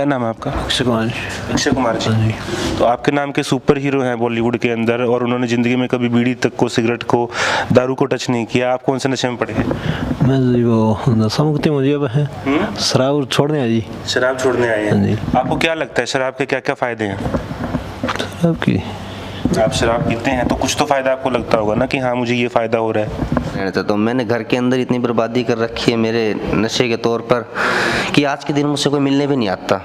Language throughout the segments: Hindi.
क्या नाम है आपका? अक्षय कुमार। अक्षय कुमार जी। तो आपके नाम के सुपर हीरो हैं बॉलीवुड के अंदर, और उन्होंने ज़िंदगी में कभी बीड़ी तक को, सिगरेट को, दारू को टच नहीं किया। आप कौन से नशे में पड़े हैं? मैं जी वो नशा मुक्ति मुझे अब है, शराब छोड़ने आए जी। शराब छोड़ने आए हाँ जी। हैं। आपको क्या लगता है शराब के क्या क्या फ़ायदे हैं? शराब की आप शराब पीते हैं तो कुछ तो फ़ायदा आपको लगता होगा ना कि हाँ मुझे ये फ़ायदा हो रहा है। तो मैंने घर के अंदर इतनी बर्बादी कर रखी है मेरे नशे के तौर पर कि आज के दिन मुझसे कोई मिलने भी नहीं आता।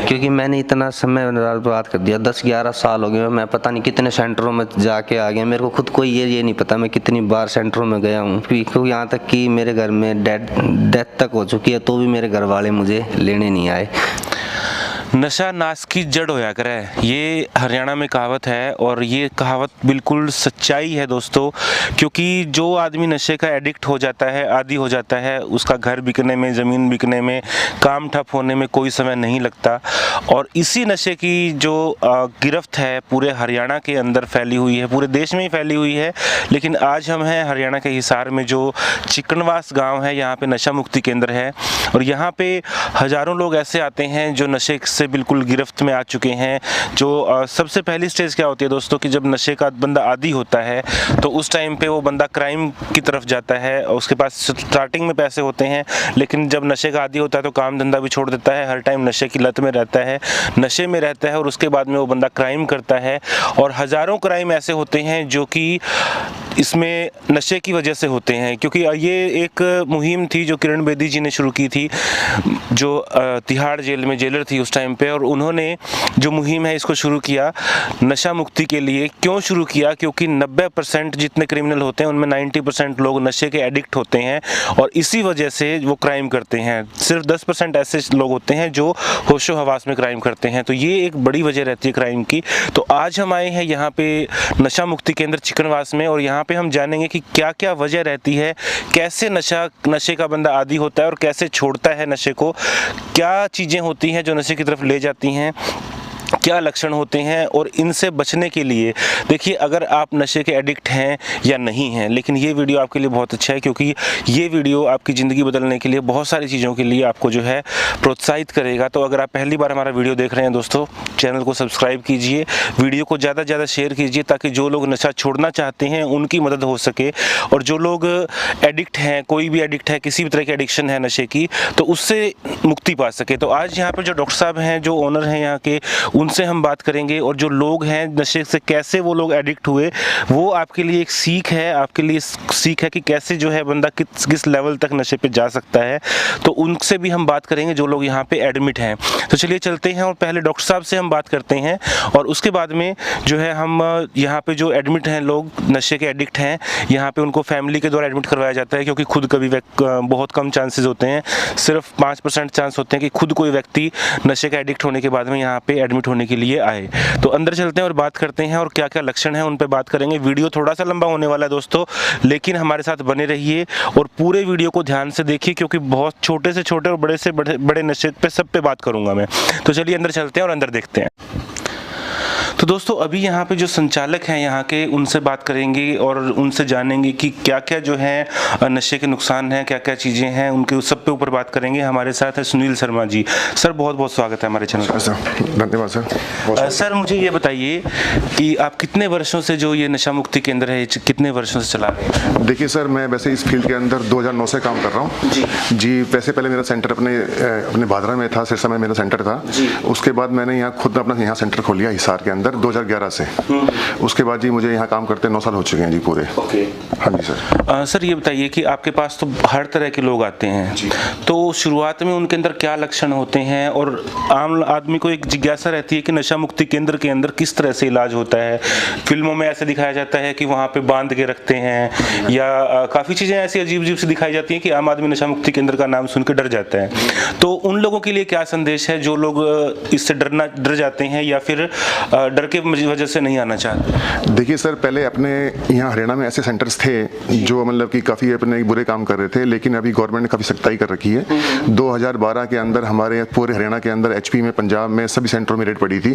क्योंकि मैंने इतना समय बर्बाद कर दिया। 10-11 साल हो गए, मैं पता नहीं कितने सेंटरों में जाके आ गया। मेरे को खुद को ये नहीं पता मैं कितनी बार सेंटरों में गया हूँ। क्योंकि यहाँ तक कि मेरे घर में डेथ तक हो चुकी है, तो भी मेरे घर वाले मुझे लेने नहीं आए। नशा नाश की जड़ होया करे, ये हरियाणा में कहावत है, और ये कहावत बिल्कुल सच्चाई है दोस्तों। क्योंकि जो आदमी नशे का एडिक्ट हो जाता है, आदी हो जाता है, उसका घर बिकने में, ज़मीन बिकने में, काम ठप होने में कोई समय नहीं लगता। और इसी नशे की जो गिरफ्त है पूरे हरियाणा के अंदर फैली हुई है, पूरे देश में ही फैली हुई है। लेकिन आज हम हैं हरियाणा के हिसार में, जो चिकनवास गाँव है, यहाँ पर नशा मुक्ति केंद्र है। और यहाँ पर हज़ारों लोग ऐसे आते हैं जो नशे से बिल्कुल गिरफ्त में आ चुके हैं। जो सबसे पहली स्टेज क्या होती है दोस्तों कि जब नशे का बंदा आदी होता है तो उस टाइम पे वो बंदा क्राइम की तरफ जाता है। और उसके पास स्टार्टिंग में पैसे होते हैं, लेकिन जब नशे का आदी होता है तो काम धंधा भी छोड़ देता है, हर टाइम नशे की लत में रहता है, नशे में रहता है, और उसके बाद में वो बंदा क्राइम करता है। और हज़ारों क्राइम ऐसे होते हैं जो कि इसमें नशे की वजह से होते हैं। क्योंकि ये एक मुहिम थी जो किरण बेदी जी ने शुरू की थी, जो तिहाड़ जेल में जेलर थी उस टाइम पे, और उन्होंने जो मुहिम है इसको शुरू किया नशा मुक्ति के लिए। क्यों शुरू किया? क्योंकि 90% जितने क्रिमिनल होते हैं उनमें 90% लोग नशे के एडिक्ट होते हैं, और इसी वजह से वो क्राइम करते हैं। सिर्फ 10% ऐसे लोग होते हैं जो होशो हवास में क्राइम करते हैं। तो ये एक बड़ी वजह रहती है क्राइम की। तो आज हम आए हैं यहाँ पे नशा मुक्ति केंद्र चिकनवास में, और यहाँ पे हम जानेंगे कि क्या क्या वजह रहती है, कैसे नशे का बंदा आदी होता है और कैसे छोड़ता है नशे को, क्या चीज़ें होती हैं जो नशे की तरफ ले जाती हैं, क्या लक्षण होते हैं। और इनसे बचने के लिए देखिए, अगर आप नशे के एडिक्ट हैं या नहीं हैं, लेकिन ये वीडियो आपके लिए बहुत अच्छा है, क्योंकि ये वीडियो आपकी ज़िंदगी बदलने के लिए, बहुत सारी चीज़ों के लिए आपको जो है प्रोत्साहित करेगा। तो अगर आप पहली बार हमारा वीडियो देख रहे हैं दोस्तों, चैनल को सब्सक्राइब कीजिए, वीडियो को ज़्यादा से ज़्यादा शेयर कीजिए, ताकि जो लोग नशा छोड़ना चाहते हैं उनकी मदद हो सके। और जो लोग एडिक्ट हैं, कोई भी एडिक्ट है, किसी भी तरह की एडिक्शन है नशे की, तो उससे मुक्ति पा सके। तो आज यहाँ पर जो डॉक्टर साहब हैं, जो ओनर हैं यहाँ के, उनसे हम बात करेंगे। और जो लोग हैं नशे से, कैसे वो लोग एडिक्ट हुए, वो आपके लिए एक सीख है, आपके लिए सीख है कि कैसे जो है बंदा किस लेवल तक नशे पे जा सकता है। तो उनसे भी हम बात करेंगे जो लोग यहाँ पे एडमिट हैं। तो चलिए चलते हैं और पहले डॉक्टर साहब से हम बात करते हैं, और उसके बाद में जो है हम यहाँ पे जो एडमिट हैं लोग नशे के एडिक्ट हैं, यहाँ पे उनको फैमिली के द्वारा एडमिट करवाया जाता है। क्योंकि खुद कभी बहुत कम चांसेस होते हैं, सिर्फ 5% चांस होते हैं कि खुद कोई व्यक्ति नशे का एडिक्ट होने के बाद में यहाँ पे एडमिट होने के लिए आए। तो अंदर चलते हैं और बात करते हैं, और क्या क्या लक्षण हैं उन पे बात करेंगे। वीडियो थोड़ा सा लंबा होने वाला है दोस्तों, लेकिन हमारे साथ बने रहिए और पूरे वीडियो को ध्यान से देखिए, क्योंकि बहुत छोटे से छोटे और बड़े से बड़े नशे पे सब पे बात करूंगा मैं। तो चलिए अंदर चलते हैं और अंदर देखते हैं। तो दोस्तों अभी यहाँ पे जो संचालक हैं यहाँ के, उनसे बात करेंगे और उनसे जानेंगे कि क्या क्या जो है नशे के नुकसान हैं, क्या क्या चीज़ें हैं, उनके सब पे ऊपर बात करेंगे। हमारे साथ है सुनील शर्मा जी। सर बहुत बहुत स्वागत है हमारे चैनल पर। धन्यवाद सर। सर मुझे ये बताइए कि आप कितने वर्षों से जो ये नशा मुक्ति केंद्र है, कितने वर्षों से चला रहे हैं? देखिए सर, मैं वैसे इस फील्ड के अंदर 2009 से काम कर रहा हूँ जी। वैसे पहले मेरा सेंटर अपने भादरा में था, सिरसा में मेरा सेंटर था। उसके बाद मैंने यहाँ खुद अपना यहाँ सेंटर खोल लिया हिसार के अंदर 2011 से। उसके बाद जी मुझे यहाँ काम करते 9 साल हो चुके हैं जी पूरे। हाँ जी सर। सर ये बताइए कि आपके पास तो हर तरह के लोग आते हैं, तो शुरुआत में उनके अंदर क्या लक्षण होते हैं, और आम आदमी को एक जिज्ञासा रहती है कि नशा मुक्ति केंद्र के अंदर किस तरह से इलाज होता है। फिल्मों में ऐसे दिखाया जाता है कि वहाँ पे बांध के रखते हैं, या काफ़ी चीज़ें ऐसी अजीब अजीब सी दिखाई जाती हैं कि आम आदमी नशा मुक्ति केंद्र का नाम सुन के डर जाता है। तो उन लोगों के लिए क्या संदेश है जो लोग इससे डर जाते हैं, या फिर डर के वजह से नहीं आना चाहते? देखिए सर, पहले अपने यहाँ हरियाणा में ऐसे सेंटर्स थे जो मतलब कि काफ़ी अपने बुरे काम कर रहे थे, लेकिन अभी गवर्नमेंट ने काफ़ी सख्ताई कर रखी है। 2012 के अंदर हमारे पूरे हरियाणा के अंदर एचपी में, पंजाब में सभी सेंटरों में रेड पड़ी थी।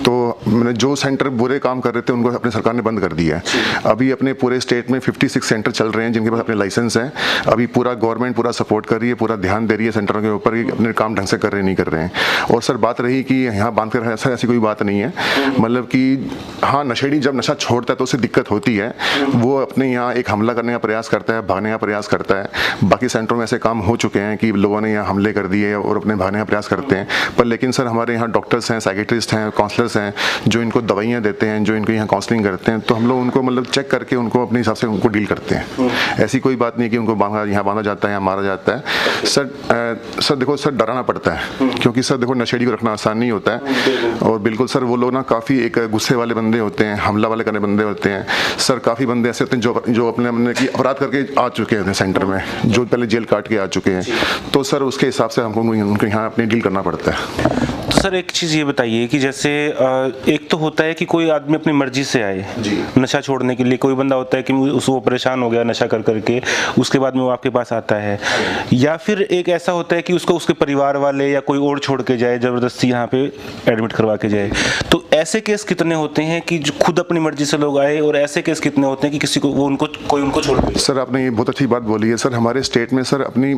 तो मैंने जो सेंटर बुरे काम कर रहे थे उनको अपनी सरकार ने बंद कर दिया है। अभी अपने पूरे स्टेट में 56 सेंटर चल रहे हैं जिनके पास अपने लाइसेंस हैं। अभी पूरा गवर्नमेंट पूरा सपोर्ट कर रही है, पूरा ध्यान दे रही है सेंटरों के ऊपर कि अपने काम ढंग से कर रहे नहीं कर रहे हैं। और सर बात रही कि यहाँ बांध कर ऐसी कोई बात नहीं है, मतलब कि हाँ, नशेड़ी जब नशा छोड़ता है तो उससे दिक्कत होती है, वो अपने यहाँ एक हमला करने का प्रयास करता है, भागने का प्रयास करता है। बाकी सेंटरों में ऐसे काम हो चुके हैं कि लोगों ने यहाँ हमले कर दिए और अपने भागने का प्रयास करते हैं। पर लेकिन सर हमारे यहाँ डॉक्टर्स हैं, साइकेट्रिस्ट हैं, काउंसलर्स हैं जो इनको दवाइयाँ देते हैं, जो इनको यहाँ काउंसलिंग करते हैं, तो हम लोग उनको मतलब चेक करके उनको अपने हिसाब से उनको डील करते हैं। ऐसी कोई बात नहीं कि उनको यहाँ बांधा जाता है या मारा जाता है। सर देखो सर, डराना पड़ता है क्योंकि सर देखो नशेड़ी को रखना आसान नहीं होता है। और बिल्कुल सर वो लोग ना काफ़ी एक गुस्से वाले बंदे होते हैं, हमला वाले करने बंदे होते हैं। सर काफ़ी बंदे ऐसे होते हैं जो अपने की अपराध करके आ चुके हैं सेंटर में, जो पहले जेल काट के आ चुके हैं। तो सर उसके हिसाब से हमको उनको यहाँ अपनी डील करना पड़ता है। तो सर एक चीज़ ये बताइए कि जैसे एक तो होता है कि कोई आदमी अपनी मर्जी से आए नशा छोड़ने के लिए, कोई बंदा होता है कि वो परेशान हो गया नशा कर करके, उसके बाद में वो आपके पास आता है, या फिर एक ऐसा होता है कि उसको उसके परिवार वाले या कोई और छोड़ के जाए, ज़बरदस्ती यहाँ पे एडमिट करवा के जाए। तो ऐसे केस कितने होते हैं कि जो खुद अपनी मर्जी से लोग आए, और ऐसे केस कितने होते हैं कि किसी को कोई उनको छोड़ दे? सर आपने ये बहुत अच्छी बात बोली है। सर हमारे स्टेट में सर अपनी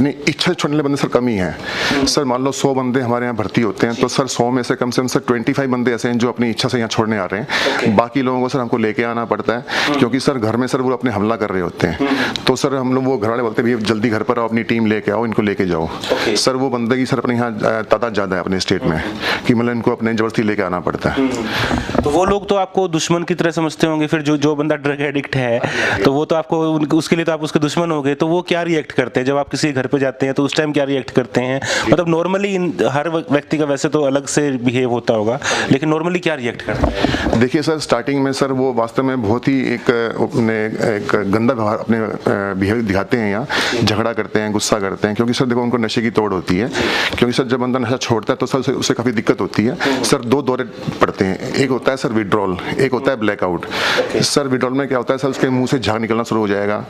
इच्छा से छोड़ने वाले बंदे सर कम ही हैं। सर मान लो 100 बंदे हमारे यहाँ भर्ती होते हैं तो सर 100 में से कम सर 25 बंदे ऐसे हैं जो अपनी इच्छा से यहाँ छोड़ने आ रहे हैं। बाकी लोगों को सर हमको लेके आना पड़ता है क्योंकि सर घर में सर वो अपने हमला कर रहे होते हैं। तो सर हम लोग वो घर वाले बोलते हैं भैया जल्दी घर पर आओ, अपनी टीम लेके आओ, इनको लेके जाओ। सर वो बंदे की सर अपने यहाँ तादाद ज़्यादा है अपने स्टेट में कि मतलब इनको अपने जबरदस्ती लेके आना पड़ता है। तो वो लोग तो आपको दुश्मन की तरह समझते होंगे फिर, जो बंदा ड्रग एडिक्ट है तो वो तो आपको उसके लिए तो आप उसके दुश्मन हो गए। तो वो क्या रिएक्ट करते हैं जब आप किसी घर पे जाते हैं, तो उस टाइम क्या रिएक्ट करते हैं? मतलब नॉर्मली हर व्यक्ति का वैसे तो अलग से बिहेव होता होगा, लेकिन नॉर्मली क्या रिएक्ट करते हैं? देखिए सर, स्टार्टिंग में सर वो वास्तव में बहुत ही एक गंदा व्यवहार अपने बिहेवियर दिखाते हैं, यहाँ झगड़ा करते हैं, गुस्सा करते हैं, क्योंकि सर देखो उनको नशे की तोड़ होती है। क्योंकि सर जब बंदा नशा छोड़ता है तो सर उससे काफ़ी दिक्कत होती है। सर 2 दौरे पड़ते हैं, एक होता है सर विड्रॉल, एक होता है ब्लैकआउट। सर विड्रॉल में क्या होता है सर उसके मुंह से झाग निकलना शुरू हो जाएगा,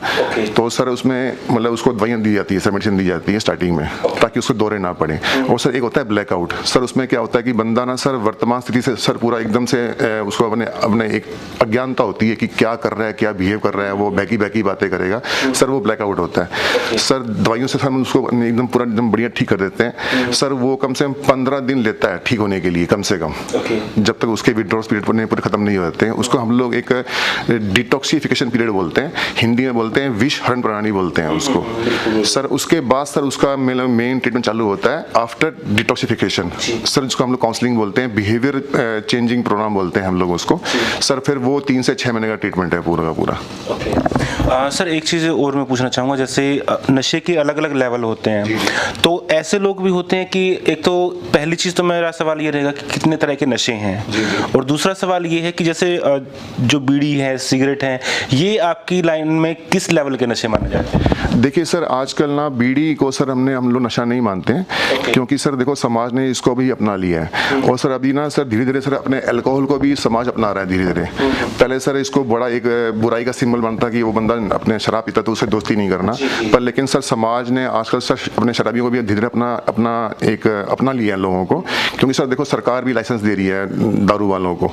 तो सर उसमें मतलब उसको दवाइयाँ दी जाती है, सर मेडिसिन दी जाती है स्टार्टिंग में ताकि उसको दौरे ना पड़े। और सर एक होता है ब्लैकआउट। सर उसमें क्या होता है कि बंदा ना सर वर्तमान स्थिति से सर पूरा एकदम से उसको अपने एक अज्ञानता होती है कि क्या कर रहा है, क्या बिहेव कर रहा है, वो बैकी बातें करेगा। सर वो ब्लैकआउट होता है। सर दवाइयों से हम उसको एकदम पूरा एकदम बढ़िया ठीक कर देते हैं। सर वो कम से कम 15 दिन लेता है ठीक होने के लिए, कम से कम, जब तक उसके विड्रॉल पीरियड पूरे खत्म नहीं हो जाते हैं। उसको हम लोग एक डिटॉक्सिफिकेशन पीरियड बोलते हैं, हिंदी में बोलते हैं विष हरण प्रणाली बोलते हैं उसको। सर उसके बाद सर उसका मेन ट्रीटमेंट चालू होता है आफ्टर डिटॉक्सिफिकेशन। सर जिसको हम लोग काउंसलिंग बोलते हैं, बिहेवियर चेंजिंग प्रोग्राम बोलते हैं हम लोग उसको। सर फिर वो 3 से 6 महीने का ट्रीटमेंट है पूरा का पूरा। सर एक चीज़ और मैं पूछना चाहूँगा, जैसे नशे के अलग अलग लेवल होते हैं, तो ऐसे लोग भी होते हैं कि एक तो पहली चीज़ तो मेरा सवाल ये रहेगा कि कितने तरह के नशे हैं, और दूसरा सवाल ये है कि जैसे जो बीड़ी है, सिगरेट है, ये आपकी लाइन में किस लेवल के नशे माने जाते हैं? देखिए सर आजकल ना बीड़ी को सर हम लोग नशा नहीं मानते हैं, क्योंकि सर देखो समाज ने इसको भी अपना लिया है। और सर अभी ना सर धीरे धीरे सर अपने अल्कोहल को भी समाज अपना रहा है धीरे धीरे। पहले सर इसको बड़ा एक बुराई का सिंबल बनता कि वो बंदा अपने शराब पीता तो उससे दोस्ती नहीं करना, पर लेकिन सर समाज ने आजकल सर अपने शराबियों को भी धीरे धीरे अपना लिया है लोगों को, क्योंकि सर देखो सरकार भी लाइसेंस दे रही है दारू वालों को।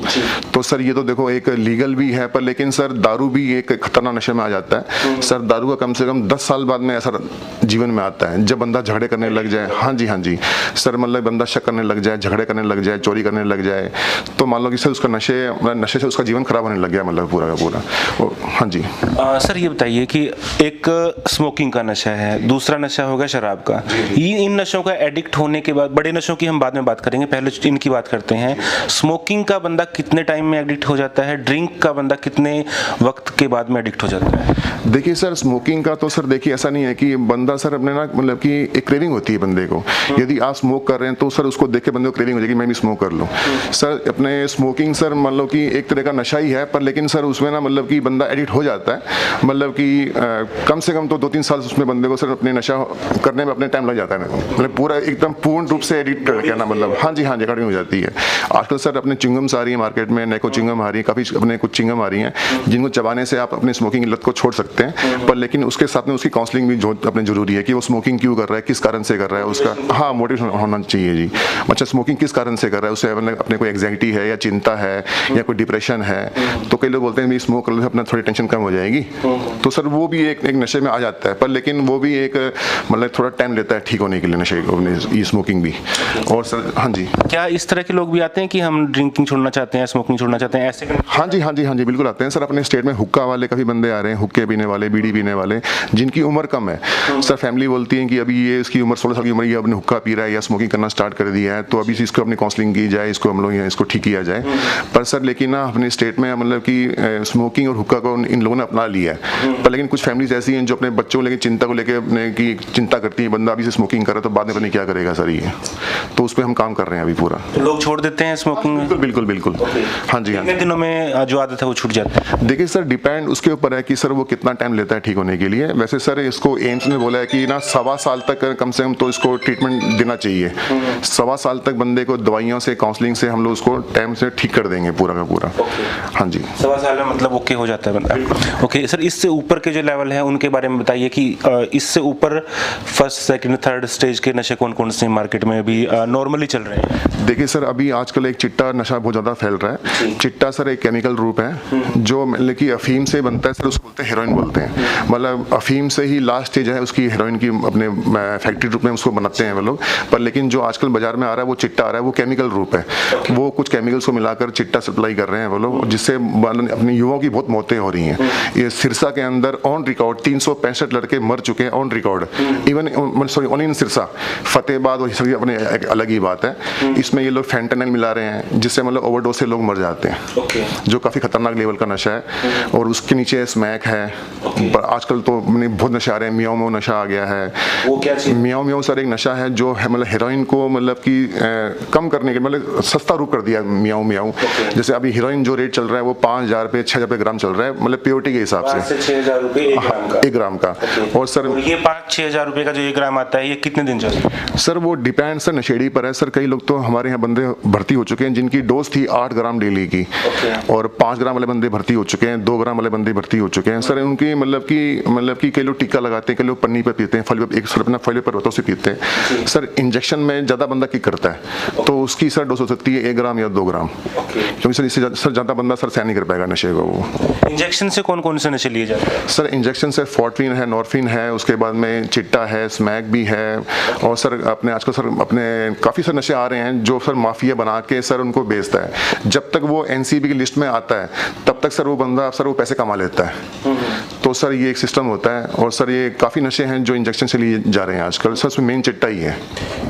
तो सर ये तो देखो एक लीगल भी है, पर लेकिन सर दारू भी एक खतरनाक नशे में आ जाता है। सर दारू का कम से कम 10 साल बाद में ऐसा जीवन में आता है जब बंदा झगड़े करने लग जाए। हाँ जी सर, मतलब बंदा शक करने लग जाए, झगड़े करने लग जाए, चोरी करने लग जाए, तो मान लो कि सर उसका नशे से उसका जीवन खराब होने लग गया, मतलब पूरा का पूरा। हाँ जी सर ये बताइए कि एक स्मोकिंग का नशा है, दूसरा नशा होगा शराब का। इन नशों का एडिक्ट होने के बाद, बड़े नशों की हम बाद में बात करेंगे, पहले इनकी बात करते हैं। स्मोकिंग का बंदा कितने टाइम में एडिक्ट हो जाता है? ड्रिंक का बंदा कितने वक्त के बाद में एडिक्ट हो जाता है? देखिए सर स्मोकिंग का तो सर देखिए ऐसा नहीं है कि बंदा सर अपने ना मतलब कि एक क्रेविंग होती है बंदे को। यदि आप स्मोक कर रहे हैं तो सर उसको देख के बंदे को क्रेविंग हो जाएगी मैं भी स्मोक कर लूँ। सर अपने स्मोकिंग सर मान लो कि एक तरह का नशा ही है, पर लेकिन सर उसमें ना मतलब कि बंदा एडिक्ट हो जाता है, मतलब कि कम से कम तो 2-3 साल उसमें बंदे को सर अपने नशा करने में अपने टाइम लग जाता है, मतलब पूरा एकदम पूर्ण रूप से एडिक्ट करना, मतलब हाँ जी कंटिन्यू हो जाती है। आजकल आजकल सर अपने चिंगम्स आ रही है मार्केट में, नैको चिंगम आ रही है, काफ़ी अपने कुछ चिंगम आ रही हैं जिनको चबाने से आप अपने स्मोकिंग की लत को छोड़ सकते हैं, पर लेकिन उसके साथ में उसकी काउंसलिंग भी जो अपने ज़रूरी है कि वो स्मोकिंग क्यों कर रहा है, किस कारण से कर रहा है, उसका हाँ मोटिव होना चाहिए जी। अच्छा, स्मोकिंग किस कारण से कर रहा है, उससे अपने कोई एग्जाइटी है या चिंता है या कोई डिप्रेशन है, तो कई लोग बोलते हैं स्मोक कर लो अपना थोड़ी टेंशन कम हो जाएगी, तो सर वो भी एक नशे में आ जाता है, पर लेकिन वो भी एक मतलब थोड़ा टाइम लेता है ठीक होने के लिए नशे ये स्मोकिंग भी। और सर हाँ जी, क्या इस तरह के लोग भी आते हैं कि हम ड्रिंकिंग छोड़ना चाहते हैं, स्मोकिंग छोड़ना चाहते हैं, ऐसे हाँ जी बिल्कुल आते हैं सर। अपने स्टेट में हुक्का वाले काफ़ी बंदे आ रहे हैं, हुक्के पीने वाले, बीड़ी पीने वाले, जिनकी उम्र कम है। सर फैमिली बोलती है कि अभी ये इसकी उम्र 16 साल की उम्र, ये अपने हुक्का पी रहा है या स्मोकिंग करना स्टार्ट कर दिया है, तो अभी इसको अपनी काउंसलिंग की जाए, इसको हम लोग इसको ठीक किया जाए। पर सर लेकिन ना अपने स्टेट में मतलब कि स्मोकिंग और हुक्का को इन लोगों ने अपना लिया है, पर लेकिन कुछ फैमिलीज ऐसी हैं जो अपने बच्चों को लेकर चिंता को लेकर अपने की चिंता करती है, बंदा अभी से स्मोकिंग कर रहा है तो बाद में पता नहीं क्या करेगा सर ये, तो उस पर हम काम कर रहे हैं अभी पूरा। तो लोग छोड़ देते हैं स्मोकिंग? बिल्कुल हाँ जी। कितने दिनों में जो आदत है वो छूट जाती है? देखिए सर डिपेंड उसके ऊपर है कि सर वो कितना टाइम लेता है ठीक होने के लिए। वैसे सर इसको एम्स ने बोला है कि ना 1.25 साल तक कम से कम तो इसको ट्रीटमेंट देना चाहिए। 1.25 साल तक बंदे को दवाइयों से, काउंसलिंग से हम लोग उसको टाइम से ठीक कर देंगे पूरा का पूरा। हाँ जी, 1.25 साल में मतलब ओके हो जाता है बंदा। ओके सर, इससे ऊपर के जो लेवल है उनके बारे में बताइए कि इससे ऊपर फर्स्ट सेकंड थर्ड स्टेज के नशे कौन कौन से मार्केट में अभी नॉर्मली चल रहे हैं? देखिए सर अभी आजकल एक चिट्टा नशा बहुत ज़्यादा फैल रहा है। चिट्टा सर एक केमिकल रूप है जो मतलब कि अफीम से बनता है सर, उसको बोलते हैं हेरोइन बोलते हैं। मतलब अफीम से ही लास्ट स्टेज है उसकी, हेरोइन की अपने फैक्ट्री रूप में उसको बनाते हैं वो लोग। पर लेकिन जो आजकल बाजार में आ रहा है वो चिट्टा आ रहा है, वो केमिकल रूप है। वो कुछ केमिकल्स को मिलाकर चिट्टा सप्लाई कर रहे हैं वो लोग, जिससे अपने युवाओं की बहुत मौतें हो रही हैं। ये सिरसा के अंदर ऑन रिकॉर्ड 365 लड़के मर चुके हैं on record, even sorry only in Sirsa. Fatehabad और सभी अपने एक अलग ही बात है। इसमें ये लोग फेंटेनिल मिला रहे हैं जिससे मतलब ओवरडोज से लोग मर जाते हैं, जो काफ़ी खतरनाक लेवल का नशा है। और उसके नीचे स्मैक है। पर आजकल तो बहुत नशा आ रहे हैं, मियाओ मियाओ नशा आ गया है। वो क्या चीज़? मियाओ मियाओ सर एक नशा है जो है मतलब हेरोइन को मतलब कि कम करने के मतलब सस्ता रूप कर दिया मियाओ मियाओ। जैसे अभी हेरोइन जो रेट चल रहा है वो 5,000 रुपये 6,000 रुपये ग्राम चल रहा है, मतलब प्योरिटी के हिसाब से 6,000 रुपये 1 ग्राम का। और सर ये 5-6 हज़ार रुपये का जो 1 ग्राम आता है ये कितने दिन चलता है? सर वो डिपेंड सर नशेड़ी पर है सर। कई लोग तो हमारे यहाँ बंदे भर्ती हो चुके हैं जिनकी डोज थी 8 ग्राम डेली की, और 5 ग्राम वाले बंदे भर्ती हो चुके हैं, 2 ग्राम वाले बंदे भर्ती हो चुके हैं सर। उनकी मतलब कि कई लोग टीका लगाते हैं, कई लोग पन्नी पर पीते हैं, फल एक सर अपना फल पर होता है उसे पीते हैं सर। इंजेक्शन में ज़्यादा बंदा किक करता है तो उसकी सर डोज हो सकती है 1 ग्राम या 2 ग्राम, क्योंकि सर इससे सर ज़्यादा बंदा सर सहन नहीं कर पाएगा नशे को। वो इंजेक्शन से कौन कौन से नशे लिए जाते हैं? सर इंजेक्शन से फॉर्टफिन है, नॉर्फिन है, उसके बाद में चिट्टा है, स्मैक भी है। और सर अपने आजकल सर अपने काफ़ी सर नशे आ रहे हैं जो सर माफिया बना के सर उनको बेचता है। जब तक वो एनसीबी की लिस्ट में आता है तब तक सर वो बंदा सर वो पैसे कमा लेता है। तो सर ये एक सिस्टम होता है। और सर ये काफ़ी नशे हैं जो इंजेक्शन से लिए जा रहे हैं आजकल सर, उसमें मेन चिट्टा ही है।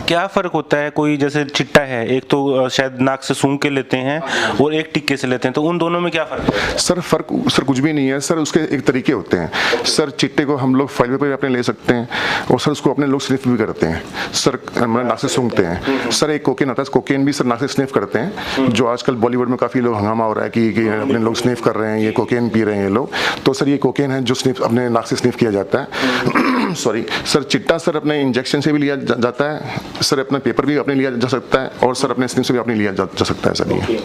क्या फ़र्क होता है? कोई जैसे चिट्टा है, एक तो शायद नाक से सूंघ के लेते हैं और एक टिक्के से लेते हैं, तो उन दोनों में क्या फ़र्क है? सर फ़र्क सर कुछ भी नहीं है सर, उसके एक तरीके होते हैं सर। चिट्टे को हम लोग फाइल पे अपने ले सकते हैं और सर उसको अपने लोग स्निफ भी करते हैं सर, नाक से सूंघते हैं सर। एक कोकेन आता है, कोकेन भी सर नाक से स्निफ करते हैं, जो आजकल बॉलीवुड में काफ़ी लोग हंगामा हो रहा है कि अपने लोग स्निफ कर रहे हैं, ये कोकेन पी रहे हैं ये लोग। तो सर ये कोकेन है जो स्निफ अपने नाक से स्निफ किया जाता है। सॉरी सर, चिट्टा सर अपने इंजेक्शन से भी लिया जाता है सर, अपना पेपर भी अपने लिया जा सकता है, और सर अपने स्निफ से भी अपने लिया जा सकता है सर। ये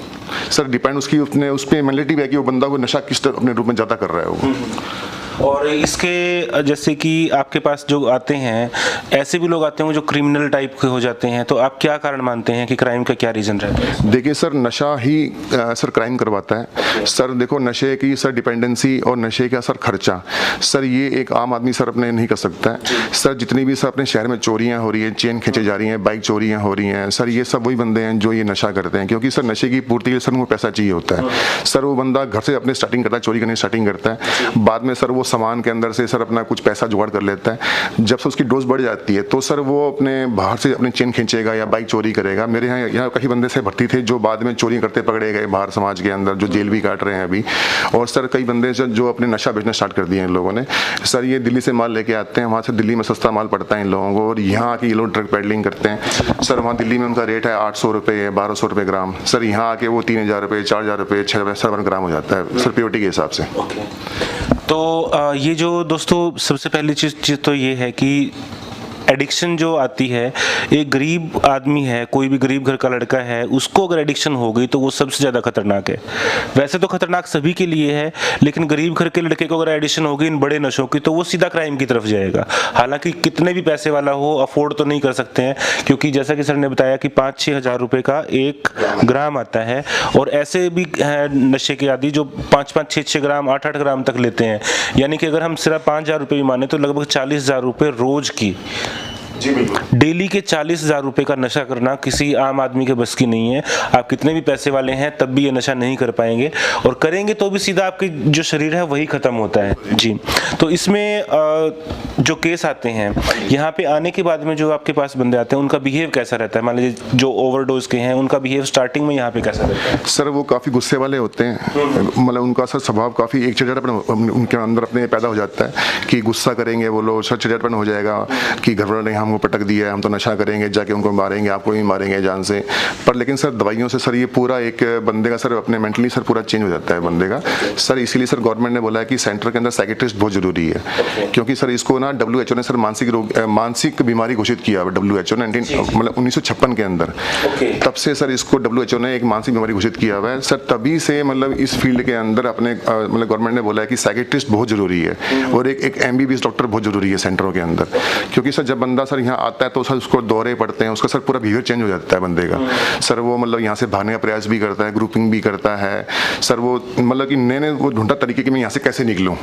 सर डिपेंड उसकी उसने उस पर मेंटलिटी भी है कि वो बंदा वो नशा किस अपने रूप में ज़्यादा कर रहा है वो। और इसके जैसे कि आपके पास जो आते हैं, ऐसे भी लोग आते हैं जो क्रिमिनल टाइप के हो जाते हैं, तो आप क्या कारण मानते हैं कि क्राइम का क्या रीज़न रहता है? देखिए सर, नशा ही सर क्राइम करवाता है सर। देखो नशे की सर डिपेंडेंसी और नशे का सर खर्चा सर, ये एक आम आदमी सर अपने नहीं कर सकता है सर। जितनी भी सर अपने शहर में चोरियां हो रही हैं, चेन खींचे जा रही हैं, बाइक चोरियां हो रही हैं सर, ये सब वही बंदे हैं जो ये नशा करते हैं, क्योंकि सर नशे की पूर्ति के लिए सर उनको पैसा चाहिए होता है सर। वो बंदा घर से अपने स्टार्टिंग करता है, चोरी करने स्टार्टिंग करता है, बाद में सर वो सामान के अंदर से सर अपना कुछ पैसा जुगाड़ कर लेता है। जब से उसकी डोज बढ़ जाती है तो सर वो अपने बाहर से अपने चेन खींचेगा या बाइक चोरी करेगा। मेरे यहाँ काफ़ी बंदे से भर्ती थे जो बाद में चोरी करते पकड़े गए बाहर समाज के अंदर, जो जेल भी काट रहे हैं अभी। और सर कई बंदे जो अपने नशा बेचना स्टार्ट कर दिए हैं इन लोगों ने सर। ये दिल्ली से माल लेके आते हैं, वहाँ से दिल्ली में सस्ता माल पड़ता है इन लोगों को, और यहाँ आके ये लोग ड्रग पेडलिंग करते हैं सर। वहाँ दिल्ली में उनका रेट है 800 रुपये 1200 रुपये ग्राम सर, यहाँ आके वो 3,000 रुपये 4,000 रुपये 6,000 ग्राम हो जाता है सर, प्योरिटी के हिसाब से। तो ये जो दोस्तों सबसे पहली चीज़ तो ये है कि एडिक्शन जो आती है, एक गरीब आदमी है, कोई भी गरीब घर का लड़का है, उसको अगर एडिक्शन हो गई तो वो सबसे ज़्यादा खतरनाक है। वैसे तो खतरनाक सभी के लिए है, लेकिन गरीब घर के लड़के को अगर एडिक्शन हो गई इन बड़े नशों की तो वो सीधा क्राइम की तरफ जाएगा। हालांकि कितने भी पैसे वाला हो अफोर्ड तो नहीं कर सकते हैं, क्योंकि जैसा कि सर ने बताया कि 5-6 हज़ार रुपये का 1 ग्राम आता है, और ऐसे भी हैं नशे के आदि जो 5-5, 6-6 ग्राम, 8-8 ग्राम तक लेते हैं। यानी कि अगर हम सिर्फ 5,000 रुपये भी माने तो लगभग 40,000 रुपये रोज की, जी बिल्कुल। डेली के 40,000 रुपये का नशा करना किसी आम आदमी के बस की नहीं है। आप कितने भी पैसे वाले हैं तब भी ये नशा नहीं कर पाएंगे, और करेंगे तो भी सीधा आपके जो शरीर है वही ख़त्म होता है जी। तो इसमें जो केस आते हैं, यहाँ पे आने के बाद में जो आपके पास बंदे आते हैं उनका बिहेव कैसा रहता है? मान लीजिए जो ओवरडोज के हैं उनका बिहेव स्टार्टिंग में यहाँ पे कैसा रहता है? सर वो काफ़ी गुस्से वाले होते हैं, मतलब उनका सर स्वभाव काफ़ी एक चिड़चिड़ापन उनके अंदर अपने पैदा हो जाता है कि गुस्सा करेंगे वो लोग, सर चिड़चिड़ापन हो जाएगा कि घर वाले ने हमको पटक दिया है, हम तो नशा करेंगे, जाके उनको मारेंगे, आपको भी मारेंगे जान से। पर लेकिन सर दवाइयों से सर ये पूरा एक बंदे का सर अपने मेंटली सर पूरा चेंज हो जाता है बंदे का सर। इसीलिए सर गवर्नमेंट ने बोला है कि सेंटर के अंदर साइकेट्रिस्ट बहुत जरूरी है, क्योंकि सर इसको ना WHO ने सर मानसिक बीमारी घोषित किया है WHO ने मतलब 1956 के अंदर। तब से सर इसको WHO ने एक मानसिक बीमारी घोषित किया हुआ है सर। तभी से मतलब इस फील्ड के अंदर अपने मतलब गवर्नमेंट ने बोला है कि साइकेट्रिस्ट बहुत जरूरी है, और एक MBBS डॉक्टर बहुत जरूरी है सेंटरों के अंदर। क्योंकि सर जब बंदा सर यहाँ आता है तो सर उसको दौरे पड़ते हैं, उसका सर पूरा बिहेवियर चेंज हो जाता है बंदे का सर। वो मतलब यहाँ से भागने का प्रयास भी करता है, ग्रुपिंग भी करता है सर। वो मतलब कि नए वो ढूंढता तरीके कि मैं यहाँ से कैसे निकलूँ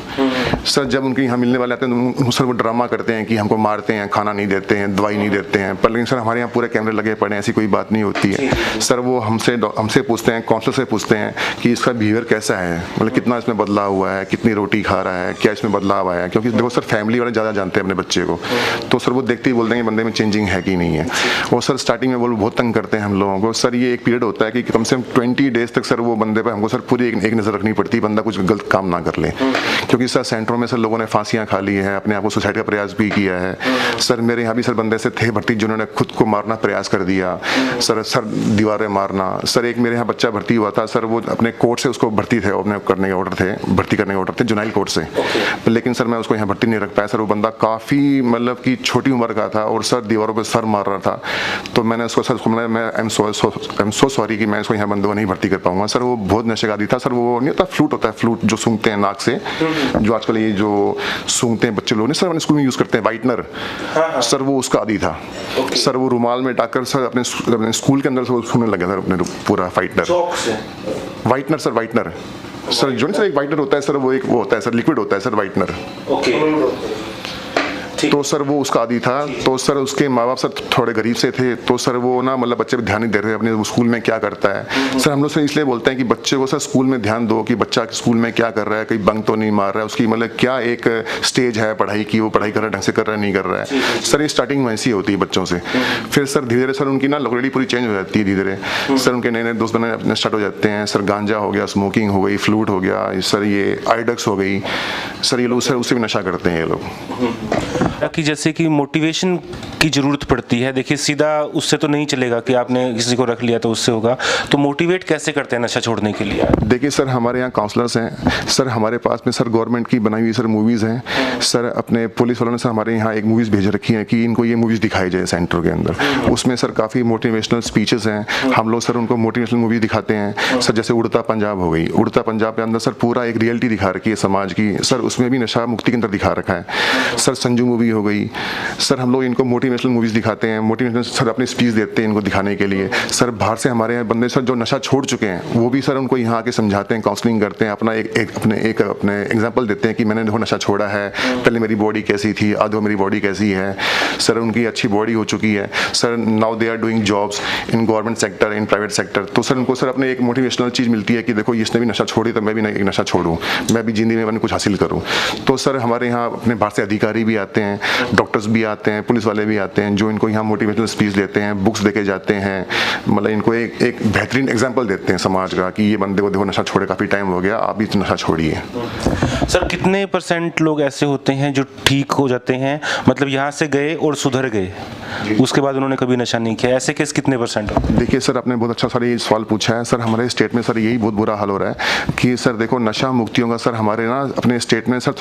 सर। जब उनके यहाँ मिलने वाले आते हैं तो सर वो ड्रामा करते हैं कि हमको मारते हैं, खाना नहीं देते हैं, दवाई नहीं देते हैं। पर लेकिन सर हमारे यहाँ पूरे कैमरे लगे पड़े हैं, ऐसी कोई बात नहीं होती है सर। वो हमसे पूछते हैं, काउंसलर से पूछते हैं कि इसका बिहेवियर कैसा है, मतलब कितना इसमें बदलाव हुआ है, कितनी रोटी खा रहा है, क्या इसमें बदलाव आया है। क्योंकि देखो सर फैमिली वाले ज़्यादा जानते हैं अपने बच्चे को, तो सर वो देखते ही बोल देंगे बंदे में चेंजिंग है कि नहीं है। और सर स्टार्टिंग में वो बहुत तंग करते हैं हम लोगों को सर। ये एक पीरियड होता है कि कम से कम 20 डेज तक सर वो बंदे पे हमको सर पूरी एक नज़र रखनी पड़ती है, बंदा कुछ गलत काम ना कर ले। क्योंकि सर सेंटरों में सर लोगों ने फांसियाँ खा ली है, अपने आप को सुसाइड का प्रयास भी किया है सर। मेरे यहाँ भी सर बंदे से थे भर्ती जिन्होंने खुद को मारना प्रयास कर दिया सर दीवारें मारना सर। एक मेरे यहाँ बच्चा भर्ती हुआ था सर, वो अपने कोर्ट से उसको भर्ती थे, अपने करने के ऑर्डर थे, भर्ती करने के ऑर्डर थे जुनाइल कोर्ट से। लेकिन सर मैं उसको यहाँ भर्ती नहीं रख पाया सर। वो बंदा काफ़ी मतलब कि छोटी उम्र का था और सर दीवारों पर सर मार रहा था। तो मैंने उसको सर मैं आई एम सो सॉरी कि मैं इसको यहाँ बंदों को नहीं भर्ती कर पाऊंगा सर। वो बहुत नशे का आदी था सर। वो नहीं होता फ्लूट होता है, फ्लूट जो सूंघते हैं नाक से, जो आजकल ये जो सूंघते हैं बच्चे लोग नहीं सर, अपने स्कूल में यूज़ करते हैं वाइटनर सर, वो उसका आदी था सर। वो रुमाल में डालकर सर अपने स्कूल के अंदर से वो सूंघने लगा सर अपने पूरा वाइटनर सर। वाइटनर सर जो नहीं सर एक वाइटनर होता है सर, वो एक वो होता है सर, लिक्विड होता है सर वाइटनर। तो सर वो उसका आदी था। तो सर उसके माँ बाप सर थोड़े गरीब से थे, तो सर वो ना मतलब बच्चे पे ध्यान नहीं दे रहे अपने स्कूल में क्या करता है सर। हम लोग से इसलिए बोलते हैं कि बच्चे को सर स्कूल में ध्यान दो कि बच्चा स्कूल में क्या कर रहा है, कहीं बंक तो नहीं मार रहा है, उसकी मतलब क्या एक स्टेज है पढ़ाई की, वो पढ़ाई कर रहा है ढंग से कर रहा है नहीं कर रहा है सर। ये स्टार्टिंग में ऐसी होती है बच्चों से। फिर सर धीरे धीरे सर उनकी ना लोकेलिटी पूरी चेंज हो जाती है धीरे धीरे सर। उनके नए नए दोस्त बनने अपने स्टार्ट हो जाते हैं सर। गांजा हो गया, स्मोकिंग हो गई, फ्लूट हो गया सर, ये आइडक्स हो गई सर। ये लोग सर उससे भी नशा करते हैं ये लोग। कि जैसे कि मोटिवेशन की ज़रूरत पड़ती है। देखिए सीधा उससे तो नहीं चलेगा कि आपने किसी को रख लिया तो उससे होगा, तो मोटिवेट कैसे करते हैं नशा छोड़ने के लिए? देखिए सर हमारे यहाँ काउंसलर्स हैं सर, हमारे पास में सर गवर्नमेंट की बनाई हुई सर मूवीज़ हैं सर। अपने पुलिस वालों ने सर हमारे यहाँ एक मूवीज़ भेज रखी है कि इनको ये मूवीज़ दिखाई जाए सेंटर के अंदर। उसमें सर काफ़ी मोटिवेशनल स्पीचेस हैं, हम लोग सर उनको मोटिवेशनल मूवी दिखाते हैं सर। जैसे उड़ता पंजाब हो गई, उड़ता पंजाब के अंदर सर पूरा एक रियलिटी दिखा रखी है समाज की सर, उसमें भी नशा मुक्ति के अंदर दिखा रखा है सर। संजू मूवी हो गई सर, हम लोग इनको मोटिवेशनल मूवीज़ दिखाते हैं, मोटिवेशनल सर अपनी स्पीच देते हैं इनको दिखाने के लिए सर। बाहर से हमारे यहाँ बंदे सर जो नशा छोड़ चुके हैं वो भी सर उनको यहाँ आके समझाते हैं, काउंसलिंग करते हैं, अपना अपने एग्जाम्पल देते हैं कि मैंने देखो नशा छोड़ा है, पहले मेरी बॉडी कैसी थी, आज मेरी बॉडी कैसी है सर। उनकी अच्छी बॉडी हो चुकी है sir. Now they are doing jobs in government sector, in private sector. तो सर उनको सर अपने एक मोटिवेशनल चीज़ मिलती है कि देखो इसने भी नशा छोड़ी तो मैं भी एक नशा छोड़ूँ, मैं भी जिंदगी में कुछ हासिल करूँ। तो सर हमारे यहाँ अपने बाहर से अधिकारी भी आते हैं, डॉक्टर्स भी आते हैं, पुलिस वाले भी आते हैं, जो इनको यहाँ मोटिवेशनल स्पीच देते हैं, बुक्स देके जाते हैं, मतलब इनको एक बेहतरीन एग्जाम्पल देते हैं समाज का कि ये बंदे को देखो नशा छोड़े काफ़ी टाइम हो गया, आप भी नशा छोड़िए। सर कितने % लोग ऐसे होते हैं जो ठीक हो जाते हैं, मतलब यहाँ से गए और सुधर गए? उसके बाद उन्होंने कभी नशा नहीं किया, ऐसे केस कितने % होते हैं? देखिए सर, आपने बहुत अच्छा सर ये सवाल पूछा है सर। हमारे स्टेट में सर यही बहुत बुरा हाल हो रहा है कि सर देखो नशा मुक्तियों का सर हमारे ना अपने स्टेट में सर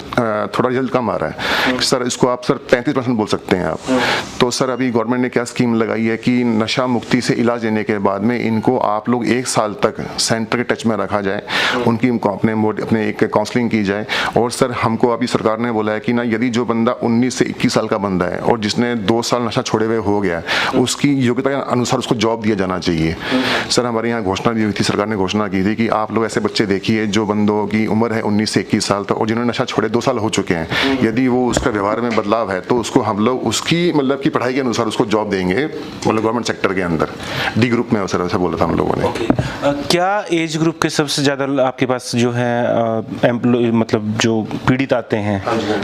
थोड़ा रिजल्ट कम आ रहा है सर। इसको आप सर 35% बोल सकते हैं आप। तो सर अभी गवर्नमेंट ने क्या स्कीम लगाई है कि नशा मुक्ति से इलाज लेने के बाद में इनको आप लोग 1 साल तक सेंटर के टच में रखा जाए, उनकी अपने एक काउंसलिंग की जाए। और सर हमको अभी सरकार ने बोला है कि ना यदि जो बंदा 19 से 21 साल का बंदा है और जिसने 2 साल नशा छोड़े हुए हो गया उसकी योग्यता के अनुसार उसको जॉब दिया जाना चाहिए। सर हमारे यहाँ घोषणा दी हुई थी, सरकार ने घोषणा की थी कि आप लोग ऐसे बच्चे देखिए जो बंदों की उम्र है 19 से 21 साल तक और जिन्होंने नशा छोड़े 2 साल हो चुके हैं, यदि वो उसका व्यवहार में बदलाव है तो उसको हम लोग उसकी मतलब की पढ़ाई के अनुसार उसको जॉब देंगे, मतलब गवर्नमेंट सेक्टर के अंदर डी ग्रुप में। सर ऐसा बोला था हम लोगों ने। क्या एज ग्रुप के सबसे ज़्यादा आपके पास जो है एम्प्लॉय मतलब जो पीड़ित आते हैं,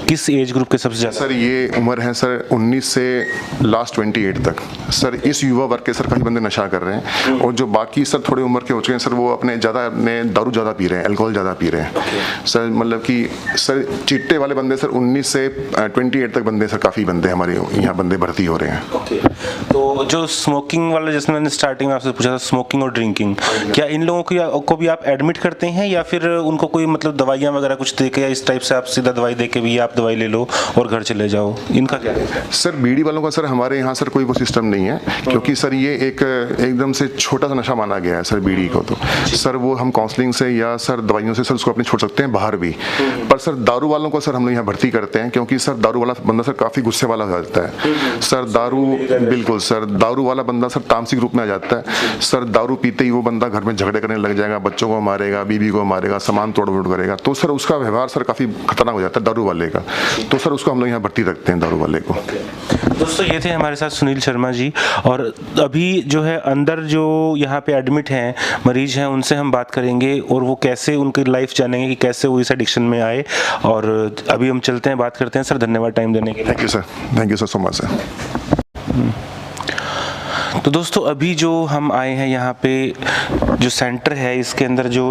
किस एज ग्रुप के सबसे ज़्यादा? सर ये उम्र है सर 19 से लास्ट 28 तक। सर इस युवा वर्ग के सर काफ़ी बंदे नशा कर रहे हैं और जो बाकी सर थोड़े उम्र के हो चुके हैं सर वो अपने दारू ज़्यादा पी रहे हैं, अल्कोहल ज़्यादा पी रहे हैं सर। मतलब कि सर चिट्टे वाले बंदे सर 19 से 28 तक बंदे सर काफ़ी बंदे हमारे यहाँ बंदे भर्ती हो रहे हैं। तो जो स्मोकिंग वाला, जैसे मैंने स्टार्टिंग में आपसे पूछा था स्मोकिंग और ड्रिंकिंग, क्या इन लोगों को भी आप एडमिट करते हैं या फिर उनको कोई मतलब दवाइयाँ वगैरह कुछ दे के या इस टाइप से आप सीधा दवाई दे के भी आप दवाई ले लो और घर चले जाओ, इनका क्या है? सर बीड़ी वालों का सर हमारे यहाँ सर कोई वो सिस्टम नहीं है क्योंकि सर ये एकदम से छोटा सा नशा माना गया है सर बीड़ी को। तो सर वो हम काउंसलिंग से या सर दवाइयों से सर उसको अपने छोड़ सकते हैं बाहर भी। पर सर दारू वालों को सर हम लोग यहाँ भर्ती करते हैं क्योंकि सर दारू वाला बंदा सर काफ़ी गुस्से वाला हो जाता है सर। बिल्कुल सर, दारू वाला बंदा सर तामसिक रूप में आ जाता है सर। दारू पीते ही वो बंदा घर में झगड़े करने लग जाएगा, बच्चों को मारेगा, बीबी को मारेगा, सामान तोड़ फोड़ करेगा। तो सर उसका व्यवहार सर काफ़ी खतरनाक हो जाता है दारू वाले का। तो सर उसको हम लोग यहाँ भर्ती रखते हैं दारू वाले को। दोस्तों ये थे हमारे साथ सुनील शर्मा जी, और अभी जो है अंदर जो यहाँ पे एडमिट हैं मरीज हैं उनसे हम बात करेंगे और वो कैसे उनकी लाइफ जानेंगे कि कैसे वो इस एडिक्शन में आए। और अभी हम चलते हैं, बात करते हैं। सर धन्यवाद टाइम देने के लिए। Thank you sir so much sir. तो दोस्तों अभी जो हम आए हैं यहाँ पे जो सेंटर है इसके अंदर जो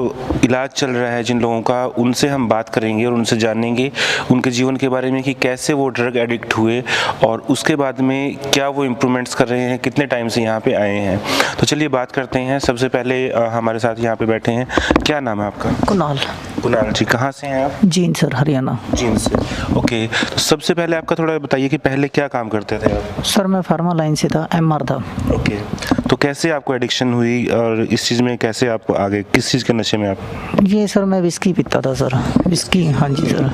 इलाज चल रहा है जिन लोगों का, उनसे हम बात करेंगे और उनसे जानेंगे उनके जीवन के बारे में कि कैसे वो ड्रग एडिक्ट हुए और उसके बाद में क्या वो इम्प्रूवमेंट्स कर रहे हैं, कितने टाइम से यहाँ पे आए हैं। तो चलिए बात करते हैं। सबसे पहले हमारे साथ यहाँ पे बैठे हैं, क्या नाम है आपका? कुणाल। कुणाल जी, कहाँ से हैं आप? जींद सर, हरियाणा। जींद से, ओके। तो सबसे पहले आपका थोड़ा बताइए कि पहले क्या काम करते थे आप? सर मैं फार्मा लाइन से था, MR था। ओके, तो कैसे आपको एडिक्शन हुई और इस चीज़ में कैसे आप आगे, किस चीज़ के नशे में आप? ये सर मैं विस्की पीता था सर, विस्की। हाँ जी सर,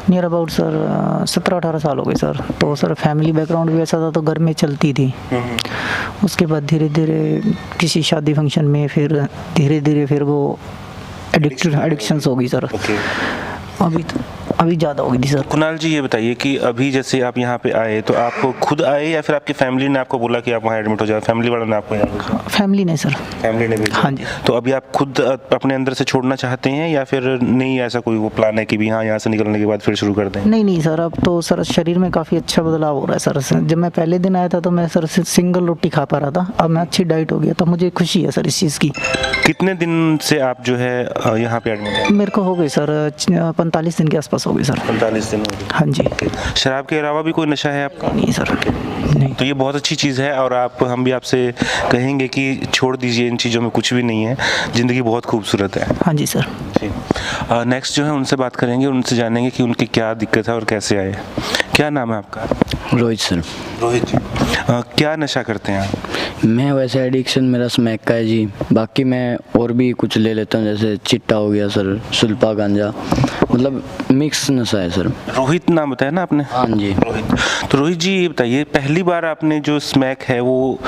नियर अबाउट सर 17-18 साल हो गए सर। तो सर फैमिली बैकग्राउंड भी ऐसा था तो घर में चलती थी। उसके बाद धीरे धीरे किसी शादी फंक्शन में फिर धीरे धीरे फिर वो एडिक्शंस हो गई सर। अभी ज़्यादा हो गई थी सर। कुणाल जी ये बताइए कि अभी जैसे आप यहाँ पे आए तो आपको खुद आए या फिर आपकी फैमिली ने आपको बोला कि आप वहाँ एडमिट हो जाओ? फैमिली वालों ने आपको यहाँ भेजा? फैमिली ने सर। फैमिली ने भेजा? हाँ जी। तो अभी आप खुद अपने अंदर से छोड़ना चाहते हैं या फिर नहीं, ऐसा कोई वो प्लान है कि भी हाँ यहाँ से निकलने के बाद फिर शुरू कर दें? नहीं सर, अब तो सर शरीर में काफ़ी अच्छा बदलाव हो रहा है सर। जब मैं पहले दिन आया था तो मैं सर सिंगल रोटी खा पा रहा था, अब मैं अच्छी डाइट हो गया, तो मुझे खुशी है सर इस चीज़ की। कितने दिन से आप जो है यहाँ पे एडमिट हैं? मेरे को हो गई सर 45 दिन के आसपास हो गई सर। 45 दिन हो गए। हाँ जी। शराब के अलावा भी कोई नशा है आपका? नहीं सर, नहीं। तो ये बहुत अच्छी चीज़ है और हम भी आपसे कहेंगे कि छोड़ दीजिए, इन चीज़ों में कुछ भी नहीं है, ज़िंदगी बहुत खूबसूरत है। हाँ जी सर। नेक्स्ट जो है उनसे बात करेंगे, उनसे जानेंगे कि उनकी क्या दिक्कत है और कैसे आए। क्या नाम है आपका? रोहित सर। रोहित जी, क्या नशा करते हैं आप? मैं वैसे एडिक्शन मेरा स्मैक का है जी, बाकी मैं और भी कुछ ले लेता हूँ, जैसे चिट्टा हो गया सर, सुल्पा गांजा, मतलब मिक्स नशा है सर। रोहित नाम बताया ना आपने? हाँ जी। रोहित, तो रोहित जी ये बताइए पहली बार आपने जो स्मैक है वो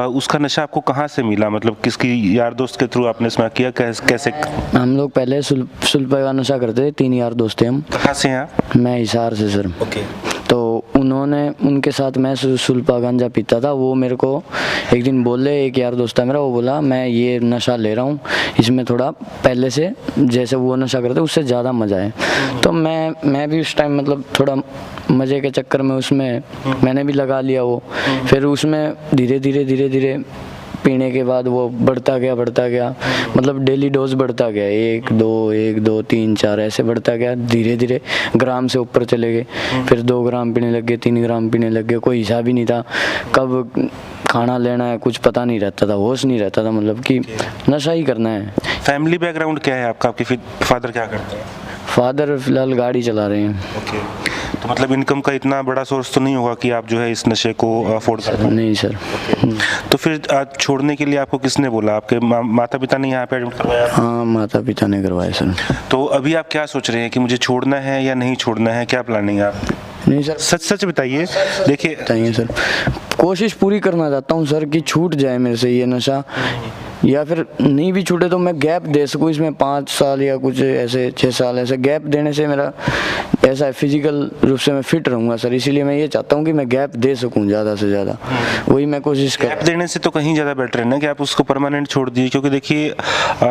उसका नशा आपको कहाँ से मिला? मतलब किसकी यार दोस्त के थ्रू आपने स्मैक किया? कैसे? हम लोग पहले सुल्पा का नशा करते थे, 3 यार दोस्त थे हम। कहाँ से हैं आप? मैं हिसार से सर। ओके। तो उनके साथ मैं सुल्पा गांजा पीता था। वो मेरे को एक दिन बोले, एक यार दोस्त है मेरा, वो बोला मैं ये नशा ले रहा हूँ, इसमें थोड़ा पहले से जैसे वो नशा करते उससे ज़्यादा मज़ा है। तो मैं भी उस टाइम मतलब थोड़ा मज़े के चक्कर में उसमें मैंने भी लगा लिया वो। फिर उसमें धीरे धीरे पीने के बाद वो बढ़ता गया, मतलब डेली डोज बढ़ता गया, 1 2 3 4 ऐसे बढ़ता गया, धीरे धीरे ग्राम से ऊपर चले गए, फिर 2 ग्राम पीने लग गए, 3 ग्राम पीने लग गए, कोई हिसाब ही नहीं था कब खाना लेना है, कुछ पता नहीं रहता था, होश नहीं रहता था, मतलब कि नशा ही करना है। फैमिली बैकग्राउंड क्या है आपका? आपके फादर क्या करते हैं? फादर फिलहाल गाड़ी चला रहे हैं। ओके, तो मतलब इनकम का इतना बड़ा सोर्स तो नहीं होगा कि आप जो है इस नशे को अफोर्ड कर पाएं? नहीं सर। तो फिर छोड़ने के लिए आपको किसने बोला? आपके माता पिता ने यहाँ पे एडमिट करवाया? हाँ, माता पिता ने करवाया सर। तो अभी आप क्या सोच रहे हैं कि मुझे छोड़ना है या नहीं छोड़ना है? क्या प्लानिंग है आप? नहीं सर, सच सच बताइए। देखिए, चाहिए सर, कोशिश पूरी करना चाहता हूँ सर कि छूट जाए मेरे से ये नशा, या फिर नहीं भी छूटे तो मैं गैप दे सकूँ इसमें 5 साल या कुछ ऐसे 6 साल, ऐसे गैप देने से मेरा ऐसा है फिजिकल रूप से मैं फिट रहूँगा सर, इसीलिए मैं ये चाहता हूँ कि मैं गैप दे सकूँ ज़्यादा से ज़्यादा, वही मैं कोशिश कर। गैप देने से तो कहीं ज़्यादा बेटर है ना कि आप उसको परमानेंट छोड़ दीजिए, क्योंकि देखिए